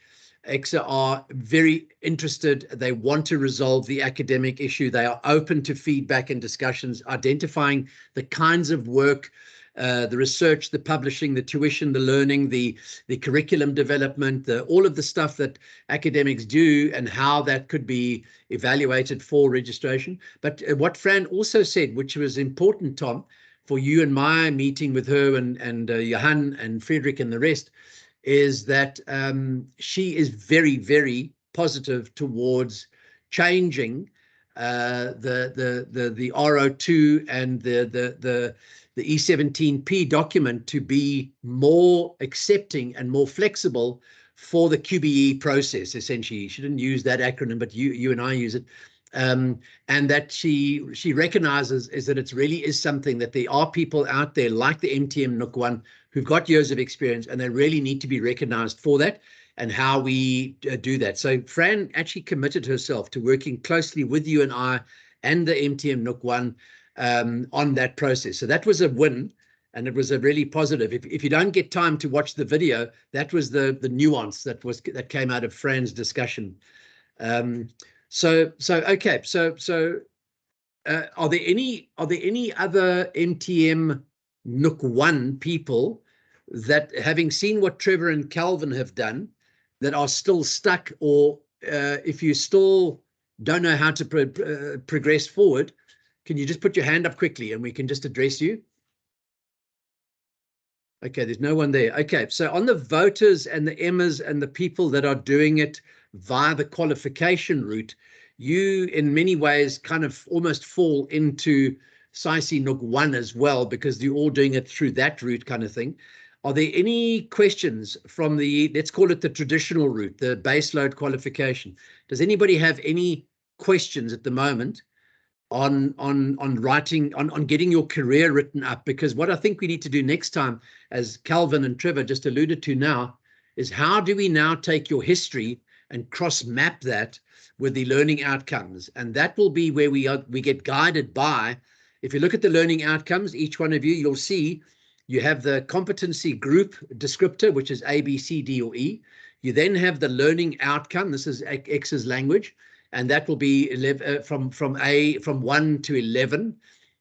EXA are very interested. They want to resolve the academic issue. They are open to feedback and discussions, identifying the kinds of work, the research, the publishing, the tuition, the learning, the curriculum development, all of the stuff that academics do, and how that could be evaluated for registration. But what Fran also said, which was important, Tom, for you and my meeting with her and Johan and Frederick and the rest, is that she is very, very positive towards changing the RO2 and the E17P document to be more accepting and more flexible for the QBE process. Essentially, she didn't use that acronym, but you and I use it. And that she recognizes is that it really is something that there are people out there like the MTM Nook One who've got years of experience, and they really need to be recognized for that and how we do that. So Fran actually committed herself to working closely with you and I and the MTM Nook One on that process. So that was a win, and it was a really positive. If you don't get time to watch the video, that was the nuance that came out of Fran's discussion. So okay. So are there any other MTM Nook One people that, having seen what Trevor and Calvin have done, that are still stuck or if you still don't know how to progress forward, can you just put your hand up quickly and we can just address you? Okay, there's no one there. Okay, so on the voters and the Emmas and the people that are doing it via the qualification route, you in many ways kind of almost fall into SAICI Nook 1 as well, because you're all doing it through that route kind of thing. Are there any questions from the, let's call it the traditional route, the base load qualification? Does anybody have any questions at the moment on writing, on getting your career written up? Because what I think we need to do next time, as Calvin and Trevor just alluded to now, is how do we now take your history and cross map that with the learning outcomes? And that will be where we get guided by, if you look at the learning outcomes, each one of you, you'll see you have the competency group descriptor, which is A, B, C, D, or E. You then have the learning outcome. This is X's language, and that will be from 1 to 11.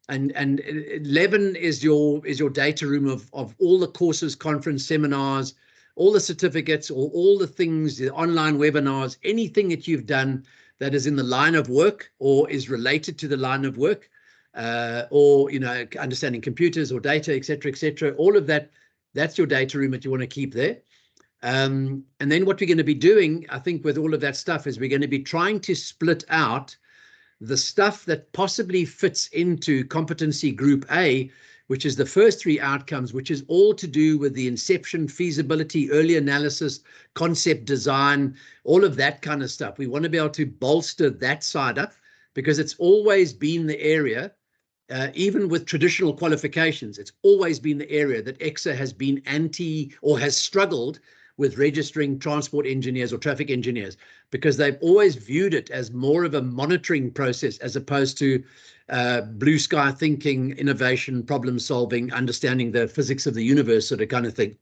And 11 is your data room of all the courses, conference, seminars, all the certificates, or all the things, the online webinars, anything that you've done that is in the line of work or is related to the line of work, or, you know, understanding computers or data, etc., all of that, that's your data room that you want to keep there. And then what we're going to be doing, I think, with all of that stuff is we're going to be trying to split out the stuff that possibly fits into competency group A, which is the first 3 outcomes, which is all to do with the inception, feasibility, early analysis, concept design, all of that kind of stuff. We want to be able to bolster that side up, because it's always been the area, even with traditional qualifications, it's always been the area that EXA has been anti or has struggled with registering transport engineers or traffic engineers, because they've always viewed it as more of a monitoring process as opposed to blue sky thinking, innovation, problem solving, understanding the physics of the universe sort of kind of thing.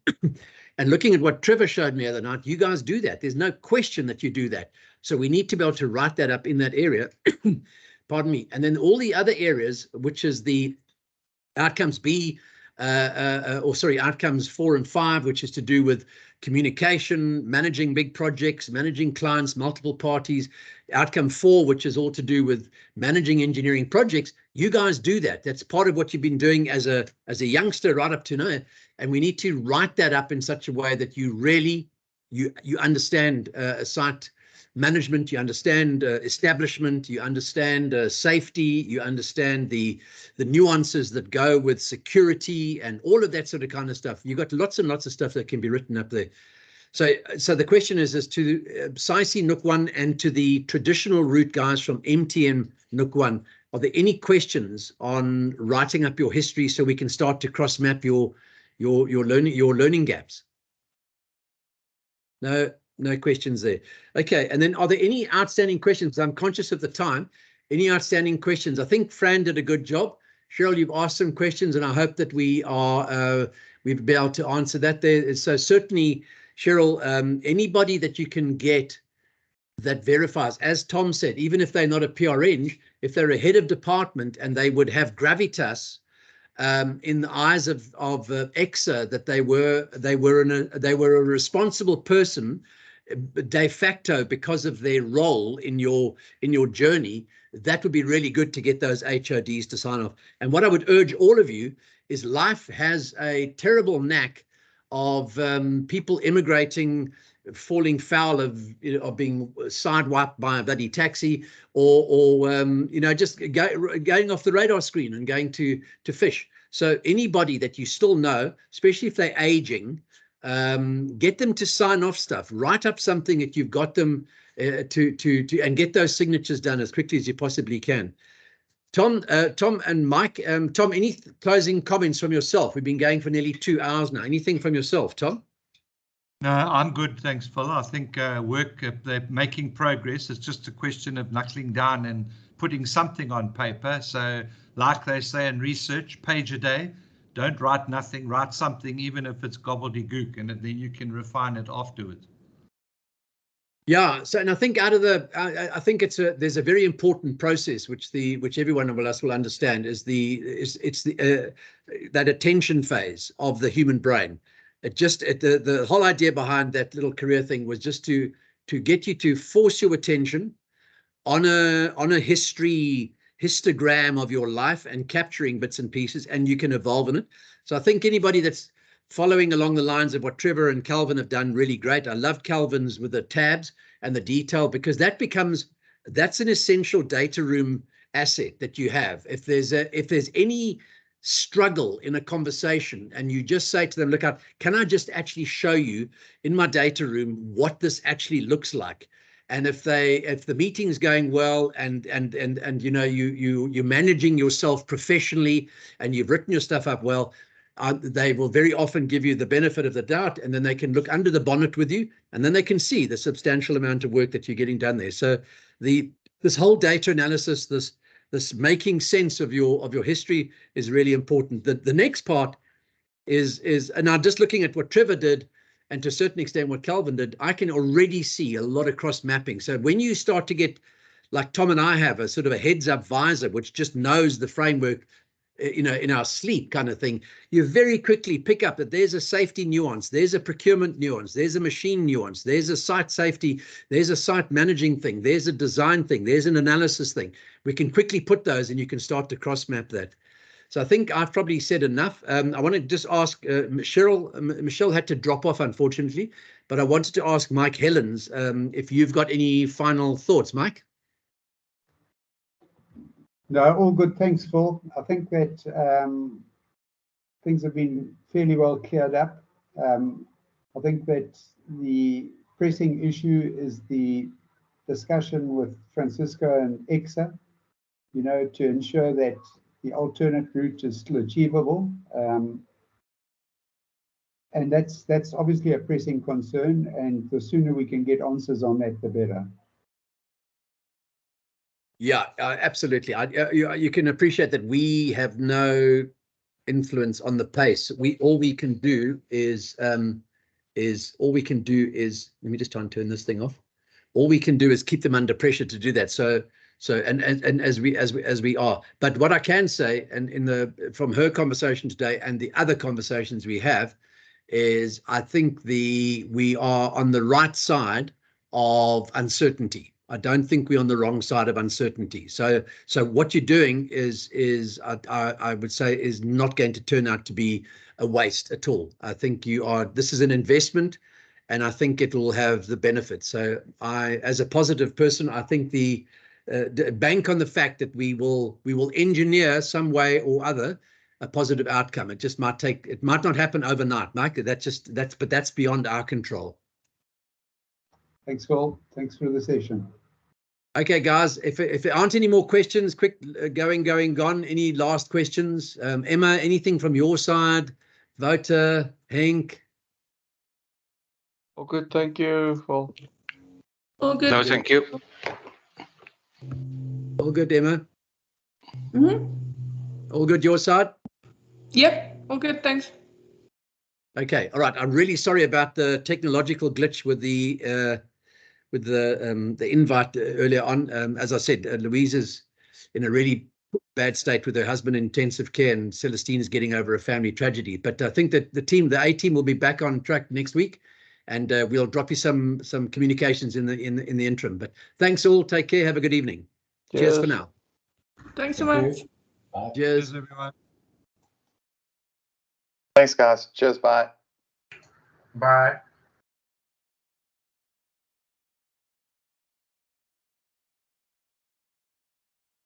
And looking at what Trevor showed me the other night, you guys do that. There's no question that you do that. So we need to be able to write that up in that area. Pardon me. And then all the other areas, which is the outcomes B, outcomes 4 and 5, which is to do with communication, managing big projects, managing clients, multiple parties. Outcome 4, which is all to do with managing engineering projects. You guys do that. That's part of what you've been doing as a youngster right up to now. And we need to write that up in such a way that you really, you understand site management, you understand establishment, you understand safety, you understand the nuances that go with security and all of that sort of kind of stuff. You've got lots and lots of stuff that can be written up there. So the question is as to SAICI Nook 1 and to the traditional route guys from MTN Nook 1, are there any questions on writing up your history so we can start to cross map your learning gaps? No questions there. Okay, and then are there any outstanding questions? I'm conscious of the time. Any outstanding questions? I think Fran did a good job. Cheryl, you've asked some questions, and I hope that we've been able to answer that there. So certainly, Cheryl, anybody that you can get that verifies, as Tom said, even if they're not a PRN, if they're a head of department and they would have gravitas in the eyes of EXA, that they were a responsible person de facto because of their role in your journey, that would be really good to get those HODs to sign off. And what I would urge all of you is, life has a terrible knack of people immigrating, falling foul of being sidewiped by a bloody taxi, or just going off the radar screen and going to fish. So anybody that you still know, especially if they're aging, get them to sign off stuff. Write up something that you've got them and get those signatures done as quickly as you possibly can. Tom and Mike, Tom, any closing comments from yourself? We've been going for nearly 2 hours now. Anything from yourself, Tom? No, I'm good, thanks, Phil. I think they're making progress. It's just a question of knuckling down and putting something on paper. So like they say in research, page a day. Don't write nothing, write something, even if it's gobbledygook, and then you can refine it afterwards. Yeah, so, and I think out of I think there's a very important process which every one of us will understand, is that attention phase of the human brain. The whole idea behind that little career thing was just to to get you to force your attention on a histogram of your life and capturing bits and pieces, and you can evolve in it. So I think anybody that's following along the lines of what Trevor and Calvin have done, really great. I love Calvin's with the tabs and the detail, because that's an essential data room asset that you have. If there's any struggle in a conversation and you just say to them, look, can I just actually show you in my data room what this actually looks like? And if the meeting's going well and you know you're managing yourself professionally and you've written your stuff up well, they will very often give you the benefit of the doubt, and then they can look under the bonnet with you, and then they can see the substantial amount of work that you're getting done there. So this whole data analysis, this making sense of your history is really important. The next part is, and I'm just looking at what Trevor did, and to a certain extent what Calvin did, I can already see a lot of cross mapping. So when you start to get, like Tom and I have, a sort of a heads up visor, which just knows the framework, you know, in our sleep kind of thing, you very quickly pick up that there's a safety nuance, there's a procurement nuance, there's a machine nuance, there's a site safety, there's a site managing thing, there's a design thing, there's an analysis thing. We can quickly put those and you can start to cross map that. So I think I've probably said enough. I want to just ask Michelle had to drop off, unfortunately, but I wanted to ask Mike Helens if you've got any final thoughts, Mike. No, all good. Thanks, Phil. I think that things have been fairly well cleared up. I think that the pressing issue is the discussion with Francisco and EXA, you know, to ensure that the alternate route is still achievable. And that's obviously a pressing concern, and the sooner we can get answers on that, the better. Yeah, absolutely. You can appreciate that we have no influence on the pace. All we can do is let me just try and turn this thing off. All we can do is keep them under pressure to do that. So as we are. But what I can say, and from her conversation today and the other conversations we have, is I think we are on the right side of uncertainty. I don't think we're on the wrong side of uncertainty. So what you're doing is I would say is not going to turn out to be a waste at all. I think this is an investment, and I think it will have the benefit. So as a positive person, I think the bank on the fact that we will engineer some way or other a positive outcome. It might not happen overnight, Mike. But that's beyond our control. Thanks, Phil. Thanks for the session. Okay, guys, if there aren't any more questions, quick, gone. Any last questions? Emma, anything from your side? Wouter, Henk? All good, thank you, Phil. All good. No, thank you. All good, Emma? Mm-hmm. All good your side? Yep, all good, thanks. Okay, all right. I'm really sorry about the technological glitch with the invite earlier on. As I said, Louise is in a really bad state with her husband in intensive care, and Celestine is getting over a family tragedy. But I think that the A team will be back on track next week, and we'll drop you some communications in the interim. But thanks all. Take care. Have a good evening. Cheers for now. Thanks so much. Cheers. Everyone. Thanks, guys. Cheers. Bye. Bye.